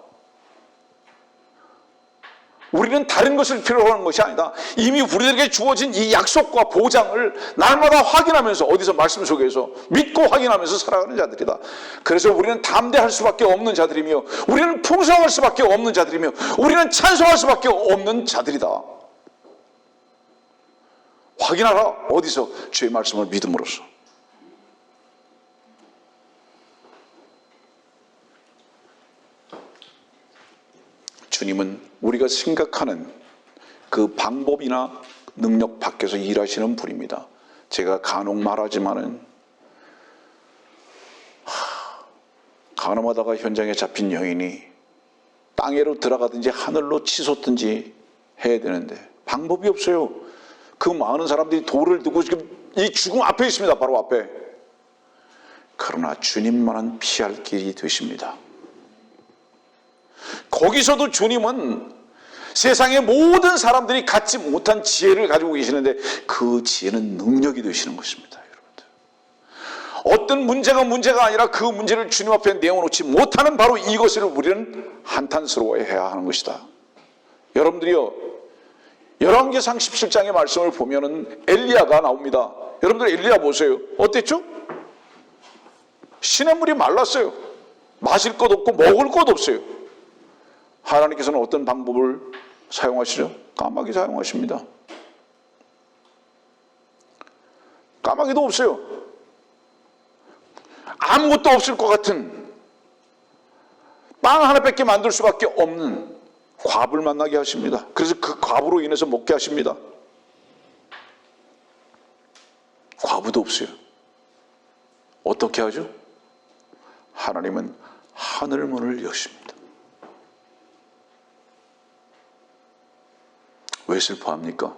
A: 우리는 다른 것을 필요로 하는 것이 아니다. 이미 우리들에게 주어진 이 약속과 보장을 날마다 확인하면서 어디서 말씀 속에서 믿고 확인하면서 살아가는 자들이다. 그래서 우리는 담대할 수밖에 없는 자들이며 우리는 풍성할 수밖에 없는 자들이며 우리는 찬송할 수밖에 없는 자들이다. 확인하라. 어디서? 주의 말씀을 믿음으로써. 주님은 우리가 생각하는 그 방법이나 능력 밖에서 일하시는 분입니다. 제가 간혹 말하지만은 간호하다가 현장에 잡힌 여인이 땅에로 들어가든지 하늘로 치솟든지 해야 되는데 방법이 없어요. 그 많은 사람들이 돌을 두고 지금 이 죽음 앞에 있습니다. 바로 앞에. 그러나 주님만은 피할 길이 되십니다. 거기서도 주님은 세상의 모든 사람들이 갖지 못한 지혜를 가지고 계시는데 그 지혜는 능력이 되시는 것입니다. 여러분들. 어떤 문제가 아니라 그 문제를 주님 앞에 내어놓지 못하는 바로 이것을 우리는 한탄스러워해야 하는 것이다. 여러분들이요, 열왕기상 17장의 말씀을 보면은 엘리야가 나옵니다. 여러분들 엘리야 보세요. 어땠죠? 시냇물이 말랐어요. 마실 것 없고 먹을 것 없어요. 하나님께서는 어떤 방법을 사용하시죠? 까마귀 사용하십니다. 까마귀도 없어요. 아무것도 없을 것 같은 빵 하나밖에 만들 수밖에 없는 과부를 만나게 하십니다. 그래서 그 과부로 인해서 먹게 하십니다. 과부도 없어요. 어떻게 하죠? 하나님은 하늘 문을 여십니다. 왜 슬퍼합니까?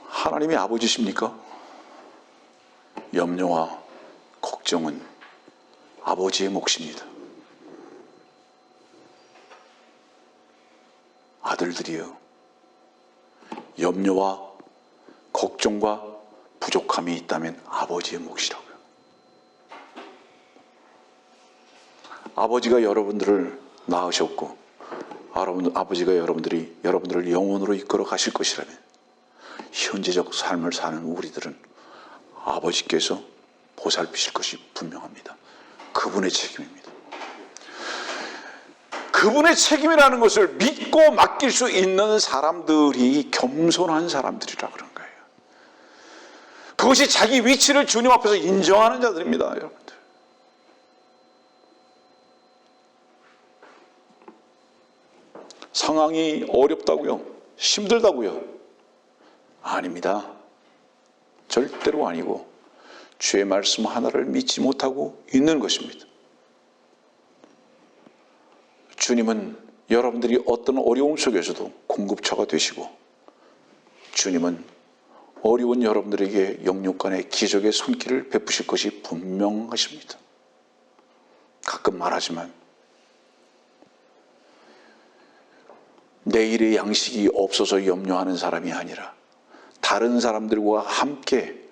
A: 하나님이 아버지십니까? 염려와 걱정은 아버지의 몫입니다. 아들들이요, 염려와 걱정과 부족함이 있다면 아버지의 몫이라고요. 아버지가 여러분들을 낳으셨고 아버지가 여러분들을 영원으로 이끌어 가실 것이라면 현재적 삶을 사는 우리들은 아버지께서 보살피실 것이 분명합니다. 그분의 책임입니다. 그분의 책임이라는 것을 믿고 맡길 수 있는 사람들이 겸손한 사람들이라 그런 거예요. 그것이 자기 위치를 주님 앞에서 인정하는 자들입니다, 여러분들. 상황이 어렵다고요? 힘들다고요? 아닙니다. 절대로 아니고 주의 말씀 하나를 믿지 못하고 있는 것입니다. 주님은 여러분들이 어떤 어려움 속에서도 공급처가 되시고, 주님은 어려운 여러분들에게 영육간의 기적의 손길을 베푸실 것이 분명하십니다. 가끔 말하지만 내일의 양식이 없어서 염려하는 사람이 아니라 다른 사람들과 함께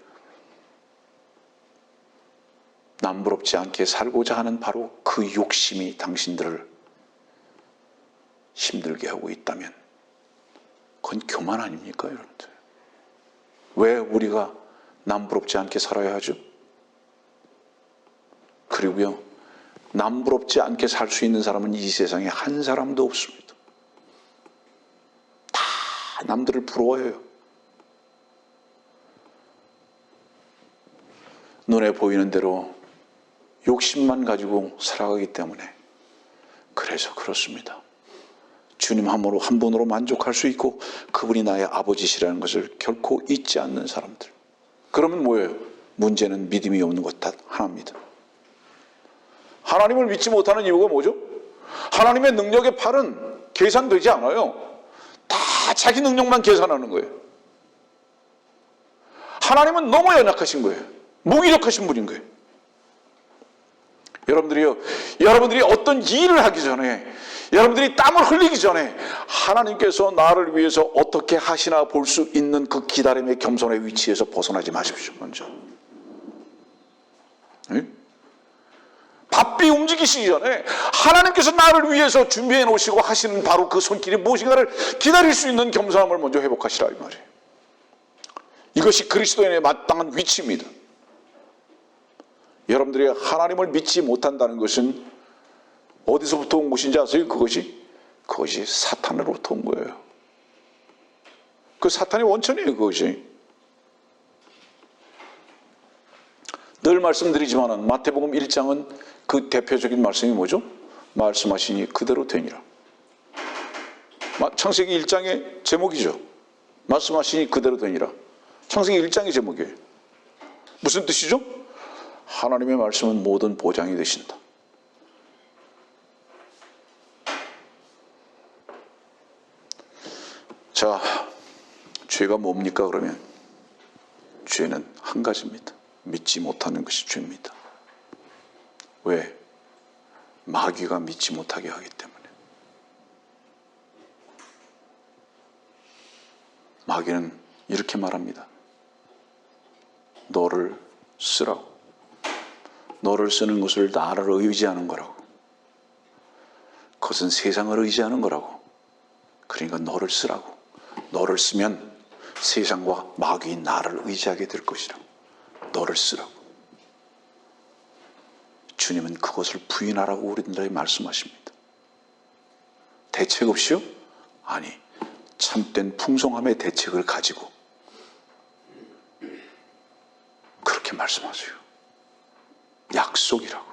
A: 남부럽지 않게 살고자 하는 바로 그 욕심이 당신들을 힘들게 하고 있다면 그건 교만 아닙니까, 여러분들? 왜 우리가 남부럽지 않게 살아야 하죠? 그리고요, 남부럽지 않게 살 수 있는 사람은 이 세상에 한 사람도 없습니다. 다 남들을 부러워해요. 눈에 보이는 대로 욕심만 가지고 살아가기 때문에, 그래서 그렇습니다. 주님 한 분으로 만족할 수 있고 그분이 나의 아버지시라는 것을 결코 잊지 않는 사람들. 그러면 뭐예요? 문제는 믿음이 없는 것 단 하나입니다. 하나님을 믿지 못하는 이유가 뭐죠? 하나님의 능력의 팔은 계산되지 않아요. 다 자기 능력만 계산하는 거예요. 하나님은 너무 연약하신 거예요. 무기력하신 분인 거예요. 여러분들이 어떤 일을 하기 전에, 여러분들이 땀을 흘리기 전에 하나님께서 나를 위해서 어떻게 하시나 볼 수 있는 그 기다림의 겸손의 위치에서 벗어나지 마십시오. 먼저 바삐 움직이시기 전에 하나님께서 나를 위해서 준비해 놓으시고 하시는 바로 그 손길이 무엇인가를 기다릴 수 있는 겸손함을 먼저 회복하시라, 이 말이에요. 이것이 그리스도인의 마땅한 위치입니다. 여러분들이 하나님을 믿지 못한다는 것은 어디서부터 온 것인지 아세요? 그것이 사탄으로부터 온 거예요. 그 사탄의 원천이에요, 그것이. 늘 말씀드리지만 마태복음 1장은 그 대표적인 말씀이 뭐죠? 말씀하시니 그대로 되니라. 창세기 1장의 제목이죠. 말씀하시니 그대로 되니라. 창세기 1장의 제목이에요. 무슨 뜻이죠? 하나님의 말씀은 모든 보장이 되신다. 자, 죄가 뭡니까 그러면? 죄는 한 가지입니다. 믿지 못하는 것이 죄입니다. 왜? 마귀가 믿지 못하게 하기 때문에. 마귀는 이렇게 말합니다. 너를 쓰라고. 너를 쓰는 것을 나를 의지하는 거라고. 그것은 세상을 의지하는 거라고. 그러니까 너를 쓰라고. 너를 쓰면 세상과 마귀인 나를 의지하게 될 것이라고. 너를 쓰라고. 주님은 그것을 부인하라고 우리들에게 말씀하십니다. 대책 없이요? 아니, 참된 풍성함의 대책을 가지고 그렇게 말씀하세요. 약속이라고.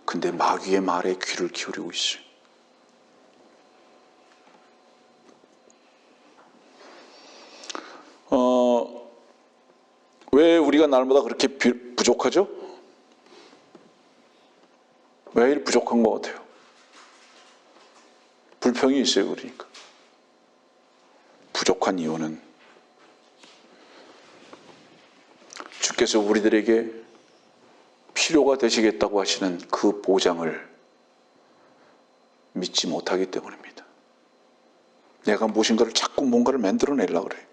A: 근데 마귀의 말에 귀를 기울이고 있어요. 왜 우리가 날마다 그렇게 부족하죠? 왜 이렇게 부족한 것 같아요? 불평이 있어요, 그러니까. 부족한 이유는 주께서 우리들에게 필요가 되시겠다고 하시는 그 보장을 믿지 못하기 때문입니다. 내가 무엇인가를 자꾸 뭔가를 만들어내려고 그래요.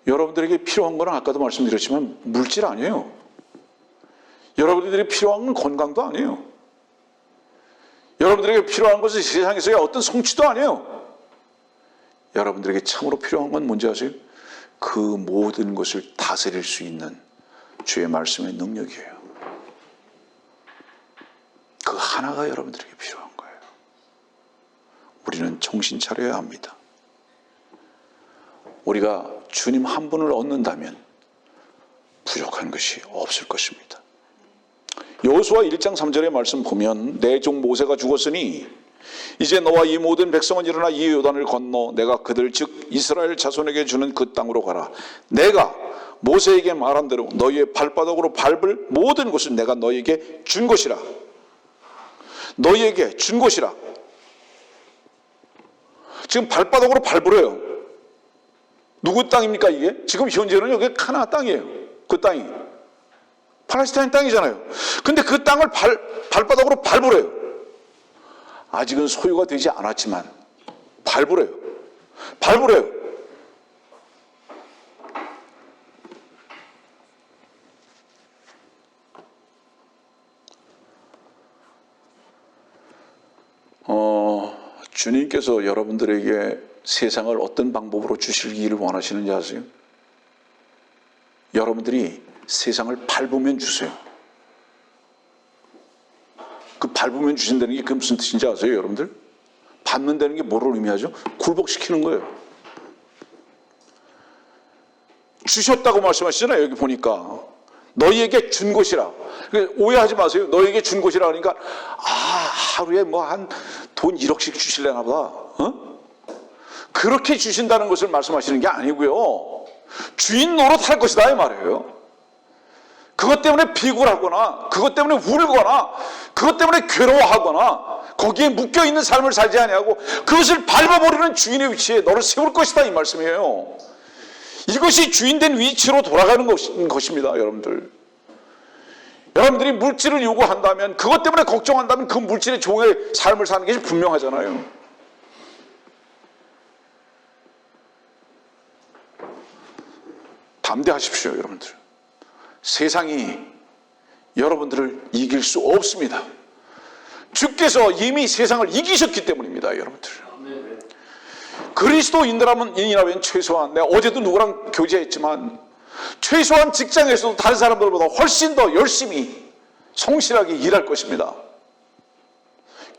A: 여러분들에게 필요한 거는 아까도 말씀드렸지만 물질 아니에요. 여러분들이 필요한 건 건강도 아니에요. 여러분들에게 필요한 것은 세상에서의 어떤 성취도 아니에요. 여러분들에게 참으로 필요한 건 뭔지 아세요? 그 모든 것을 다스릴 수 있는 주의 말씀의 능력이에요. 그 하나가 여러분들에게 필요한 거예요. 우리는 정신 차려야 합니다. 우리가 주님 한 분을 얻는다면 부족한 것이 없을 것입니다. 여호수아 1장 3절의 말씀 보면 내 종 모세가 죽었으니 이제 너와 이 모든 백성은 일어나 이 요단을 건너 내가 그들 즉 이스라엘 자손에게 주는 그 땅으로 가라. 내가 모세에게 말한 대로 너희의 발바닥으로 밟을 모든 것을 내가 너희에게 준 것이라. 너희에게 준 것이라. 지금 발바닥으로 밟으래요. 누구 땅입니까 이게? 지금 현재는 여기 카나안 땅이에요. 그 땅이 팔레스타인 땅이잖아요. 근데 그 땅을 발바닥으로 밟으래요. 아직은 소유가 되지 않았지만 밟으래요. 밟으래요. 주님께서 여러분들에게 세상을 어떤 방법으로 주시기를 원하시는지 아세요? 여러분들이 세상을 밟으면 주세요. 그 밟으면 주신다는 게 그게 무슨 뜻인지 아세요, 여러분들? 밟는다는 게 뭐를 의미하죠? 굴복시키는 거예요. 주셨다고 말씀하시잖아요. 여기 보니까 너희에게 준 것이라. 오해하지 마세요. 너희에게 준 것이라 하니까 하루에 뭐 한 돈 1억씩 주실래나 보다. 그렇게 주신다는 것을 말씀하시는 게 아니고요. 주인 노릇할 것이다 이 말이에요. 그것 때문에 비굴하거나 그것 때문에 울거나 그것 때문에 괴로워하거나 거기에 묶여있는 삶을 살지 아니하고 그것을 밟아버리는 주인의 위치에 너를 세울 것이다 이 말씀이에요. 이것이 주인된 위치로 돌아가는 것입니다. 여러분들. 여러분들이 물질을 요구한다면 그것 때문에 걱정한다면 그 물질의 종의 삶을 사는 것이 분명하잖아요. 담대하십시오. 여러분들. 세상이 여러분들을 이길 수 없습니다. 주께서 이미 세상을 이기셨기 때문입니다. 여러분들. 그리스도인이라면 최소한 내가 어제도 누구랑 교제했지만 최소한 직장에서도 다른 사람들보다 훨씬 더 열심히 성실하게 일할 것입니다.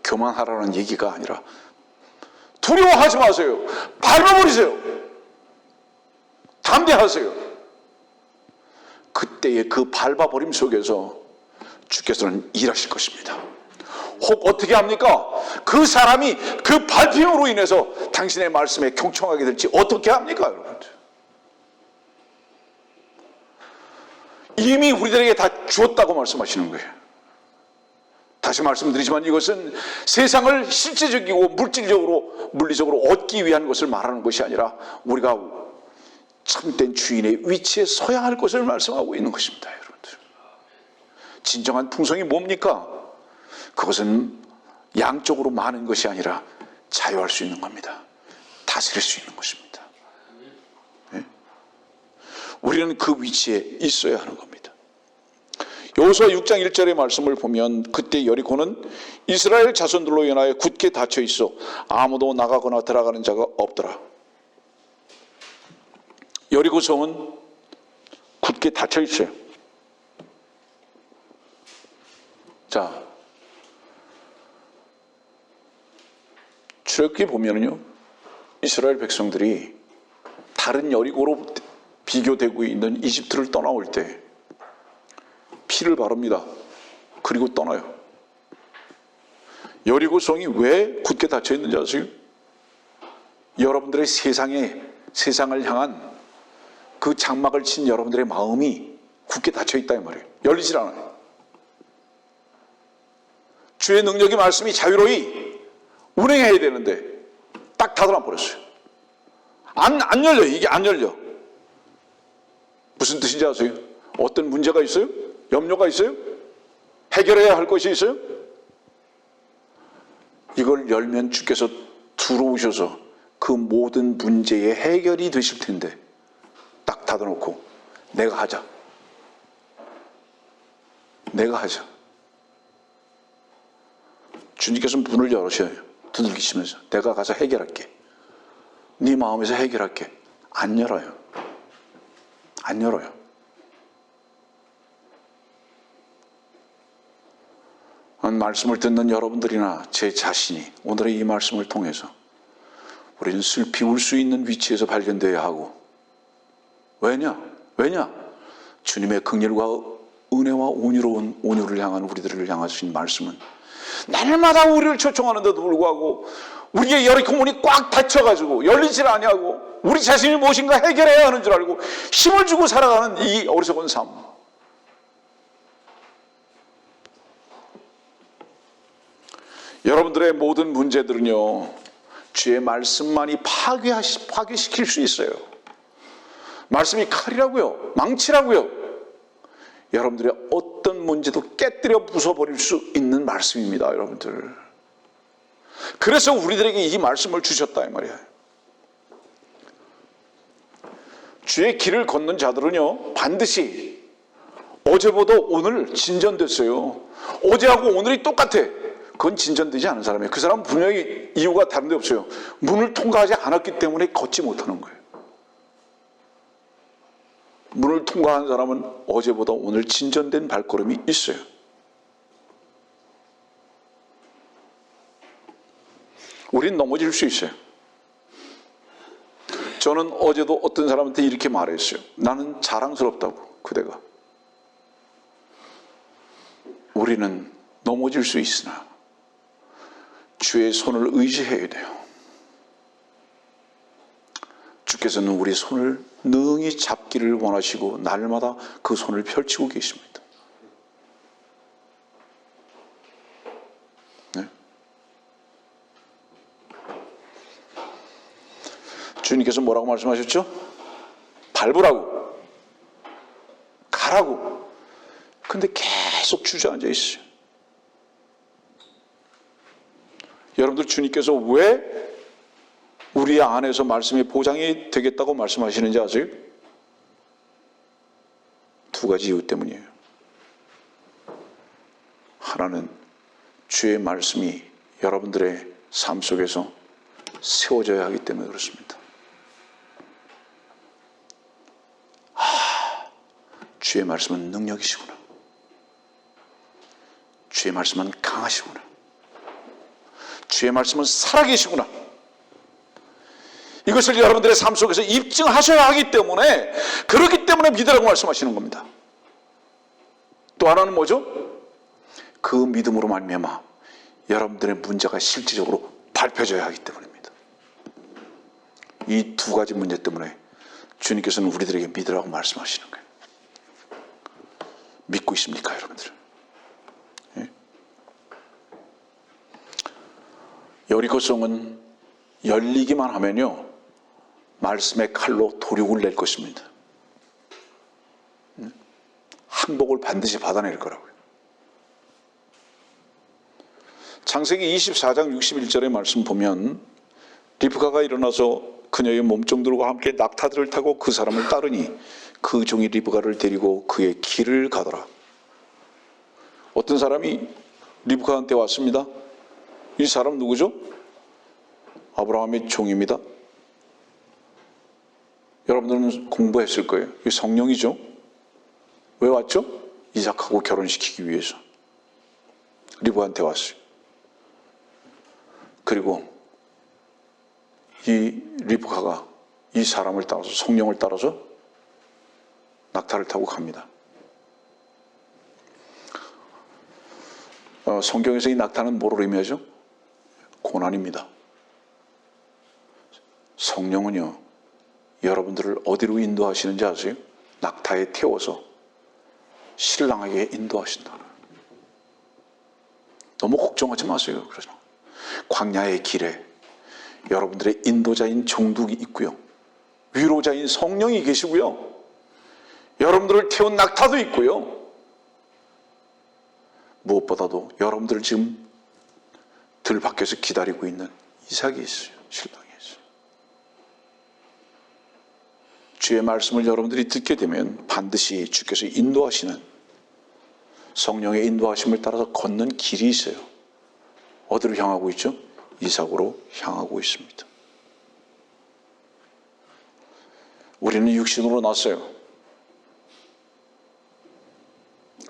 A: 교만하라는 얘기가 아니라 두려워하지 마세요. 밟아버리세요. 담대하세요. 그때의 그 밟아버림 속에서 주께서는 일하실 것입니다. 혹 어떻게 합니까? 그 사람이 그 밟힘으로 인해서 당신의 말씀에 경청하게 될지 어떻게 합니까? 여러분들. 이미 우리들에게 다 주었다고 말씀하시는 거예요. 다시 말씀드리지만 이것은 세상을 실제적이고 물리적으로 얻기 위한 것을 말하는 것이 아니라 우리가 참된 주인의 위치에 서야 할 것을 말씀하고 있는 것입니다. 여러분들. 진정한 풍성이 뭡니까? 그것은 양적으로 많은 것이 아니라 자유할 수 있는 겁니다. 다스릴 수 있는 것입니다. 네? 우리는 그 위치에 있어야 하는 겁니다. 여호수아 6장 1절의 말씀을 보면 그때 여리고는 이스라엘 자손들로 인하여 굳게 닫혀 있어 아무도 나가거나 들어가는 자가 없더라. 여리고 성은 굳게 닫혀 있어요. 자, 출애굽기 보면은요, 이스라엘 백성들이 다른 여리고로 비교되고 있는 이집트를 떠나올 때 피를 바릅니다. 그리고 떠나요. 여리고 성이 왜 굳게 닫혀 있는지 아세요? 여러분들의 세상을 향한 그 장막을 친 여러분들의 마음이 굳게 닫혀 있다 이 말이에요. 열리질 않아요. 주의 능력의 말씀이 자유로이 운행해야 되는데 딱 닫아놔 버렸어요. 안 열려요. 이게 안 열려. 무슨 뜻인지 아세요? 어떤 문제가 있어요? 염려가 있어요? 해결해야 할 것이 있어요? 이걸 열면 주께서 들어오셔서 그 모든 문제의 해결이 되실 텐데 딱 닫아놓고 내가 하자. 내가 하자. 주님께서 문을 열으셔요. 두들기시면서 내가 가서 해결할게. 네 마음에서 해결할게. 안 열어요. 안 열어요. 말씀을 듣는 여러분들이나 제 자신이 오늘의 이 말씀을 통해서 우리는 슬피 울 수 있는 위치에서 발견되어야 하고, 왜냐? 주님의 긍휼과 은혜와 온유를 향한 우리들을 향하신 말씀은 날마다 우리를 초청하는데도 불구하고 우리의 여리고 문이 꽉 닫혀가지고 열리질 아니하고 우리 자신이 무엇인가 해결해야 하는 줄 알고 힘을 주고 살아가는 이 어리석은 삶. 여러분들의 모든 문제들은요, 주의 말씀만이 파괴시킬 수 있어요. 말씀이 칼이라고요, 망치라고요. 여러분들의 어떤 문제도 깨뜨려 부숴버릴 수 있는 말씀입니다, 여러분들. 그래서 우리들에게 이 말씀을 주셨다 이 말이에요. 주의 길을 걷는 자들은요, 반드시 어제보다 오늘 진전됐어요. 어제하고 오늘이 똑같아. 그건 진전되지 않은 사람이에요. 그 사람은 분명히 이유가 다른 데 없어요. 문을 통과하지 않았기 때문에 걷지 못하는 거예요. 문을 통과한 사람은 어제보다 오늘 진전된 발걸음이 있어요. 우린 넘어질 수 있어요. 저는 어제도 어떤 사람한테 이렇게 말했어요. 나는 자랑스럽다고, 그대가. 우리는 넘어질 수 있으나 주의 손을 의지해야 돼요. 주께서는 우리 손을 능히 잡기를 원하시고 날마다 그 손을 펼치고 계십니다. 네? 주님께서 뭐라고 말씀하셨죠? 밟으라고, 가라고. 근데 계속 주저앉아 있어요. 여러분들, 주님께서 왜 우리 안에서 말씀이 보장이 되겠다고 말씀하시는지 아세요? 두 가지 이유 때문이에요. 하나는 주의 말씀이 여러분들의 삶 속에서 세워져야 하기 때문에 그렇습니다. 주의 말씀은 능력이시구나. 주의 말씀은 강하시구나. 주의 말씀은 살아계시구나. 이것을 여러분들의 삶 속에서 입증하셔야 하기 때문에, 그렇기 때문에 믿으라고 말씀하시는 겁니다. 또 하나는 뭐죠? 그 믿음으로 말미암아 여러분들의 문제가 실질적으로 밝혀져야 하기 때문입니다. 이 두 가지 문제 때문에 주님께서는 우리들에게 믿으라고 말씀하시는 거예요. 믿고 있습니까, 여러분들? 예? 여리고성은 열리기만 하면요, 말씀의 칼로 도륙을 낼 것입니다. 항복을 반드시 받아낼 거라고요. 창세기 24장 61절의 말씀 보면, 리브가가 일어나서 그녀의 몸종들과 함께 낙타들을 타고 그 사람을 따르니 그 종이 리브가를 데리고 그의 길을 가더라. 어떤 사람이 리브가한테 왔습니다. 이 사람 누구죠? 아브라함의 종입니다. 여러분들은 공부했을 거예요. 이 성령이죠. 왜 왔죠? 이삭하고 결혼시키기 위해서 리브가한테 왔어요. 그리고 이 리브가가 이 사람을 따라서, 성령을 따라서 낙타를 타고 갑니다. 성경에서 이 낙타는 뭐를 의미하죠? 고난입니다. 성령은요, 여러분들을 어디로 인도하시는지 아세요? 낙타에 태워서 신랑에게 인도하신다. 너무 걱정하지 마세요. 그러죠. 광야의 길에 여러분들의 인도자인 정독이 있고요, 위로자인 성령이 계시고요, 여러분들을 태운 낙타도 있고요, 무엇보다도 여러분들 지금 들 밖에서 기다리고 있는 이삭이 있어요. 신랑이 있어요. 주의 말씀을 여러분들이 듣게 되면 반드시 주께서 인도하시는, 성령의 인도하심을 따라서 걷는 길이 있어요. 어디로 향하고 있죠? 이삭으로 향하고 있습니다. 우리는 육신으로 났어요.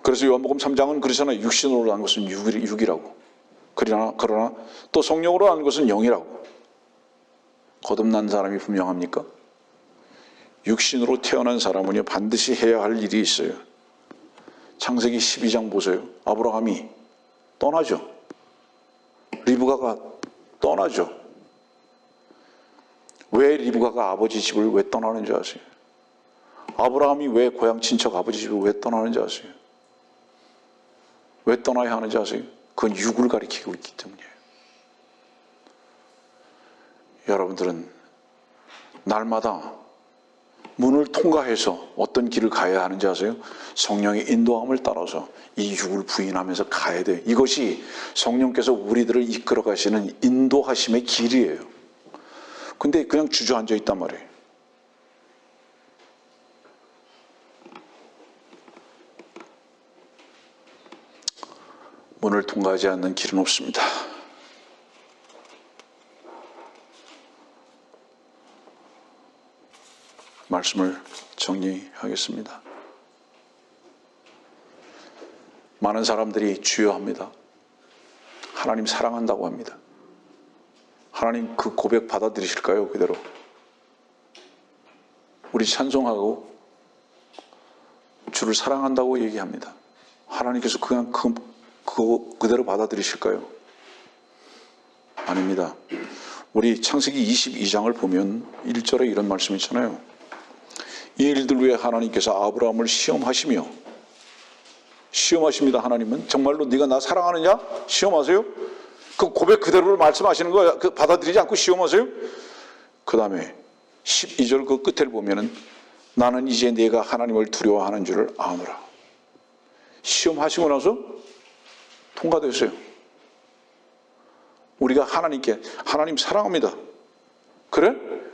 A: 그래서 요한복음 3장은 그러잖아요. 육신으로 난 것은 육이라고. 그러나 또 성령으로 난 것은 영이라고. 거듭난 사람이 분명합니까? 육신으로 태어난 사람은요, 반드시 해야 할 일이 있어요. 창세기 12장 보세요. 아브라함이 떠나죠. 리브가가 떠나죠. 왜 리브가가 아버지 집을 왜 떠나는지 아세요? 아브라함이 왜 고향 친척 아버지 집을 왜 떠나는지 아세요? 왜 떠나야 하는지 아세요? 그건 육을 가리키고 있기 때문이에요. 여러분들은 날마다 문을 통과해서 어떤 길을 가야 하는지 아세요? 성령의 인도함을 따라서 이 육을 부인하면서 가야 돼요. 이것이 성령께서 우리들을 이끌어 가시는 인도하심의 길이에요. 근데 그냥 주저앉아 있단 말이에요. 문을 통과하지 않는 길은 없습니다. 말씀을 정리하겠습니다. 많은 사람들이 주여합니다. 하나님 사랑한다고 합니다. 하나님 그 고백 받아들이실까요? 그대로. 우리 찬송하고 주를 사랑한다고 얘기합니다. 하나님께서 그냥 그대로 받아들이실까요? 아닙니다. 우리 창세기 22장을 보면 1절에 이런 말씀이 있잖아요. 이 일들 위해 하나님께서 아브라함을 시험하십니다. 하나님은 정말로 네가 나 사랑하느냐? 시험하세요. 그 고백 그대로 말씀하시는 거예요. 그 받아들이지 않고 시험하세요. 그 다음에 12절 그 끝을 보면은 나는 이제 네가 하나님을 두려워하는 줄을 아노라. 시험하시고 나서 통과됐어요. 우리가 하나님께 하나님 사랑합니다. 그래?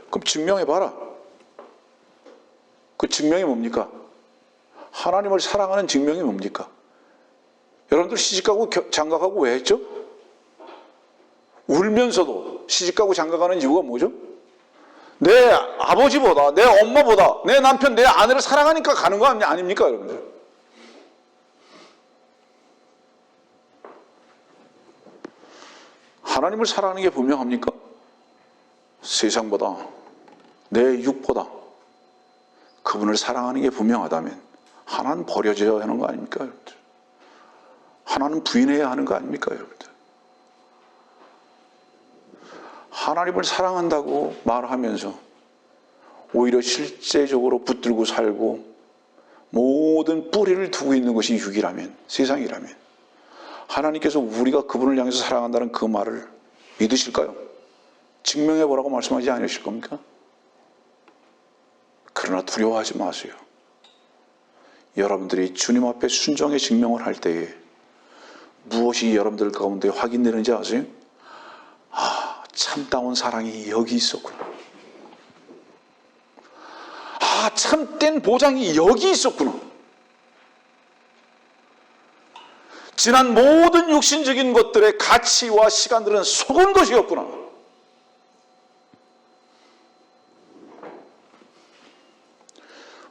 A: 그럼 증명해봐라. 그 증명이 뭡니까? 하나님을 사랑하는 증명이 뭡니까? 여러분들 시집가고 장가가고 왜 했죠? 울면서도 시집가고 장가가는 이유가 뭐죠? 내 아버지보다, 내 엄마보다, 내 남편, 내 아내를 사랑하니까 가는 거 아닙니까, 여러분들? 하나님을 사랑하는 게 분명합니까? 세상보다, 내 육보다 그분을 사랑하는 게 분명하다면 하나는 버려져야 하는 거 아닙니까, 여러분들? 하나는 부인해야 하는 거 아닙니까, 여러분들? 하나님을 사랑한다고 말하면서 오히려 실제적으로 붙들고 살고 모든 뿌리를 두고 있는 것이 육이라면, 세상이라면 하나님께서 우리가 그분을 향해서 사랑한다는 그 말을 믿으실까요? 증명해보라고 말씀하지 않으실 겁니까? 그러나 두려워하지 마세요. 여러분들이 주님 앞에 순종의 증명을 할 때에 무엇이 여러분들 가운데 확인되는지 아세요? 아, 참다운 사랑이 여기 있었구나. 아, 참된 보장이 여기 있었구나. 지난 모든 육신적인 것들의 가치와 시간들은 속은 것이었구나.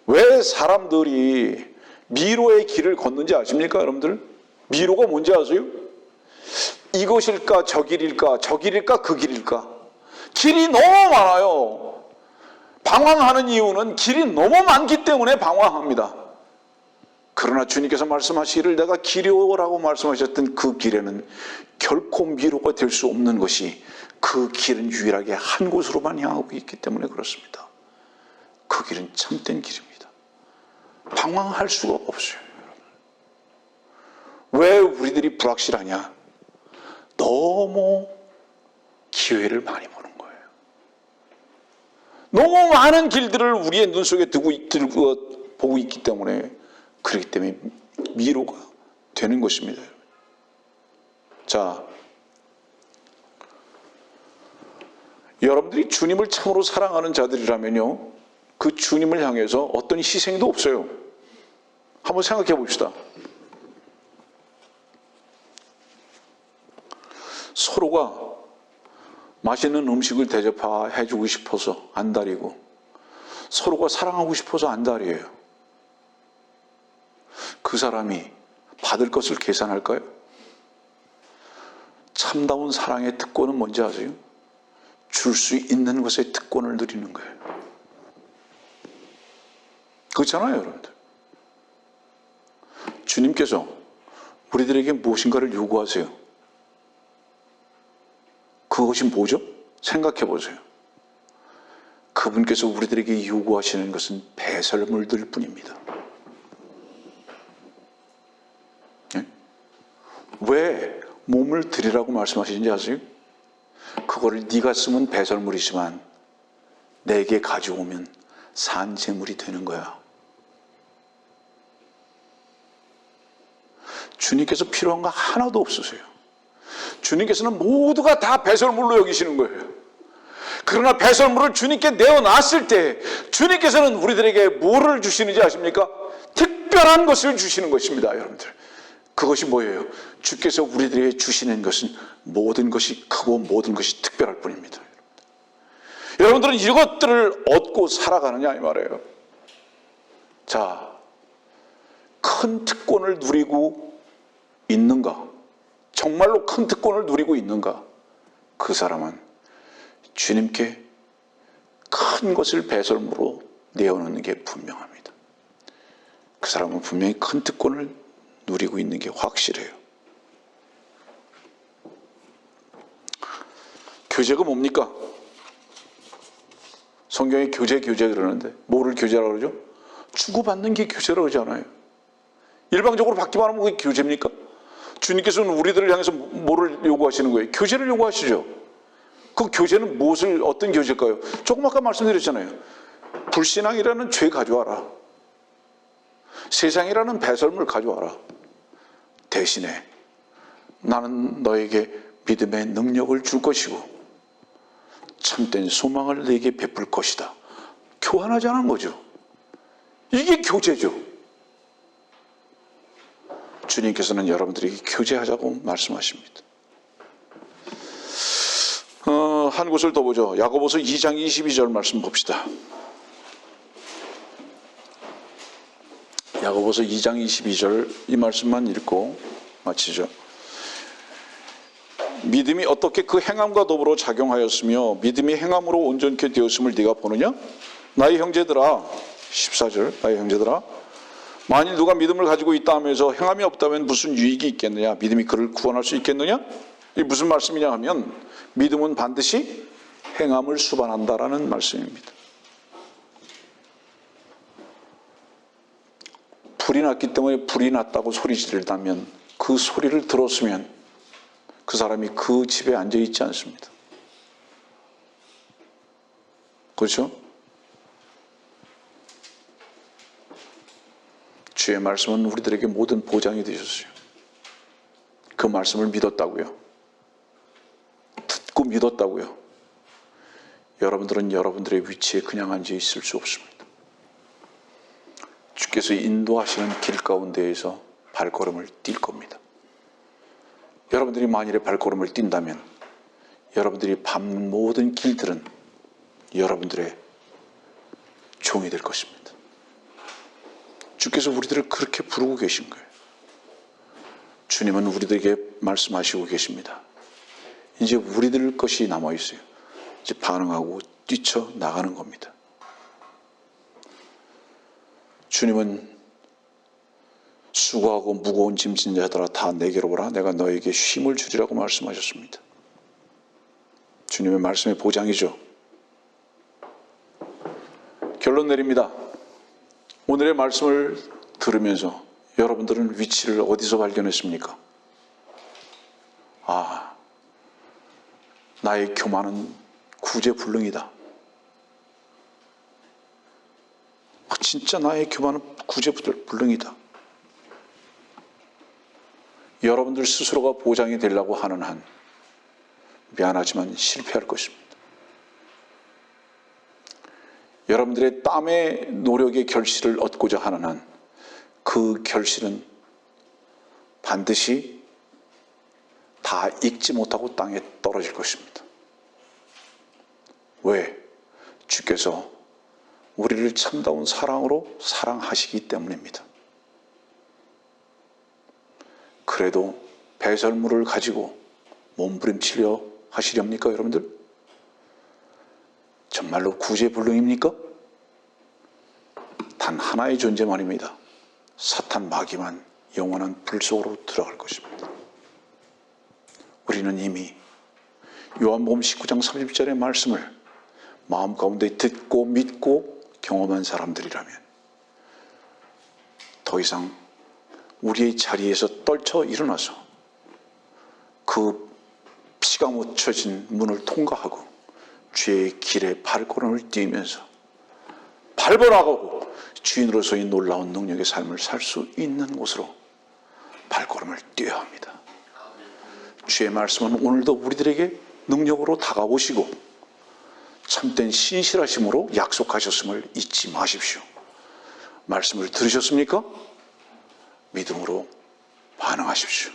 A: 왜 사람들이 미로의 길을 걷는지 아십니까, 여러분들? 미로가 뭔지 아세요? 이것일까, 저 길일까, 저 길일까, 그 길일까? 길이 너무 많아요. 방황하는 이유는 길이 너무 많기 때문에 방황합니다. 그러나 주님께서 말씀하시기를 내가 길이오라고 말씀하셨던 그 길에는 결코 미로가 될 수 없는 것이 그 길은 유일하게 한 곳으로만 향하고 있기 때문에 그렇습니다. 그 길은 참된 길입니다. 방황할 수가 없어요. 왜 우리들이 불확실하냐? 너무 기회를 많이 보는 거예요. 너무 많은 길들을 우리의 눈 속에 보고 있기 때문에 그렇기 때문에 미로가 되는 것입니다. 자, 여러분들이 주님을 참으로 사랑하는 자들이라면요, 그 주님을 향해서 어떤 희생도 없어요. 한번 생각해 봅시다. 서로가 맛있는 음식을 대접해 주고 싶어서 안달이고 서로가 사랑하고 싶어서 안달이에요. 그 사람이 받을 것을 계산할까요? 참다운 사랑의 특권은 뭔지 아세요? 줄 수 있는 것의 특권을 누리는 거예요. 그렇잖아요, 여러분들. 주님께서 우리들에게 무엇인가를 요구하세요. 그것이 뭐죠? 생각해 보세요. 그분께서 우리들에게 요구하시는 것은 배설물들 뿐입니다. 네? 왜 몸을 드리라고 말씀하시는지 아세요? 그거를 네가 쓰면 배설물이지만 내게 가져오면 산재물이 되는 거야. 주님께서 필요한 거 하나도 없으세요. 주님께서는 모두가 다 배설물로 여기시는 거예요. 그러나 배설물을 주님께 내어놨을 때 주님께서는 우리들에게 뭐를 주시는지 아십니까? 특별한 것을 주시는 것입니다, 여러분들. 그것이 뭐예요? 주께서 우리들에게 주시는 것은 모든 것이 크고 모든 것이 특별할 뿐입니다. 여러분들은 이것들을 얻고 살아가느냐 이 말이에요. 자, 큰 특권을 누리고 있는가? 정말로 큰 특권을 누리고 있는가? 그 사람은 주님께 큰 것을 배설물로 내어놓는 게 분명합니다. 그 사람은 분명히 큰 특권을 누리고 있는 게 확실해요. 교제가 뭡니까? 성경에 교제 그러는데 뭐를 교제라고 그러죠? 주고받는 게 교제라고 그러잖아요. 일방적으로 받기만 하면 그게 교제입니까? 주님께서는 우리들을 향해서 뭐를 요구하시는 거예요? 교제를 요구하시죠. 그 교제는 무엇을, 어떤 교제일까요? 조금 아까 말씀드렸잖아요. 불신앙이라는 죄 가져와라. 세상이라는 배설물 가져와라. 대신에 나는 너에게 믿음의 능력을 줄 것이고 참된 소망을 너에게 베풀 것이다. 교환하자는 거죠. 이게 교제죠. 주님께서는 여러분들에게 교제하자고 말씀하십니다. 한 곳을 더 보죠. 야고보서 2장 22절 말씀 봅시다. 야고보서 2장 22절 이 말씀만 읽고 마치죠. 믿음이 어떻게 그 행함과 더불어 작용하였으며 믿음이 행함으로 온전케 되었음을 네가 보느냐? 나의 형제들아, 14절, 나의 형제들아, 만일 누가 믿음을 가지고 있다 하면서 행함이 없다면 무슨 유익이 있겠느냐? 믿음이 그를 구원할 수 있겠느냐? 이게 무슨 말씀이냐 하면 믿음은 반드시 행함을 수반한다라는 말씀입니다. 불이 났기 때문에 불이 났다고 소리 지르다면 그 소리를 들었으면 그 사람이 그 집에 앉아 있지 않습니다. 그렇죠? 주의 말씀은 우리들에게 모든 보장이 되셨어요. 그 말씀을 믿었다고요. 듣고 믿었다고요. 여러분들은 여러분들의 위치에 그냥 앉아 있을 수 없습니다. 주께서 인도하시는 길 가운데에서 발걸음을 뛸 겁니다. 여러분들이 만일에 발걸음을 뛴다면 여러분들이 밟는 모든 길들은 여러분들의 종이 될 것입니다. 주께서 우리들을 그렇게 부르고 계신 거예요. 주님은 우리들에게 말씀하시고 계십니다. 이제 우리들 것이 남아있어요. 이제 반응하고 뛰쳐나가는 겁니다. 주님은 수고하고 무거운 짐진 자들아 다 내게로 오라. 내가 너에게 쉼을 주리라고 말씀하셨습니다. 주님의 말씀의 보장이죠. 결론 내립니다. 오늘의 말씀을 들으면서 여러분들은 위치를 어디서 발견했습니까? 아, 나의 교만은 구제불능이다. 진짜 나의 교만은 구제불능이다. 여러분들 스스로가 보장이 되려고 하는 한 미안하지만 실패할 것입니다. 여러분들의 땀의 노력의 결실을 얻고자 하는 한 그 결실은 반드시 다 익지 못하고 땅에 떨어질 것입니다. 왜? 주께서 우리를 참다운 사랑으로 사랑하시기 때문입니다. 그래도 배설물을 가지고 몸부림치려 하시렵니까, 여러분들? 정말로 구제불능입니까? 단 하나의 존재만입니다. 사탄 마귀만 영원한 불 속으로 들어갈 것입니다. 우리는 이미 요한복음 19장 30절의 말씀을 마음 가운데 듣고 믿고 경험한 사람들이라면 더 이상 우리의 자리에서 떨쳐 일어나서 그 피가 묻혀진 문을 통과하고 주의 길에 발걸음을 띄우면서 밟아나가고 주인으로서의 놀라운 능력의 삶을 살 수 있는 곳으로 발걸음을 띄어야 합니다. 주의 말씀은 오늘도 우리들에게 능력으로 다가오시고 참된 신실하심으로 약속하셨음을 잊지 마십시오. 말씀을 들으셨습니까? 믿음으로 반응하십시오.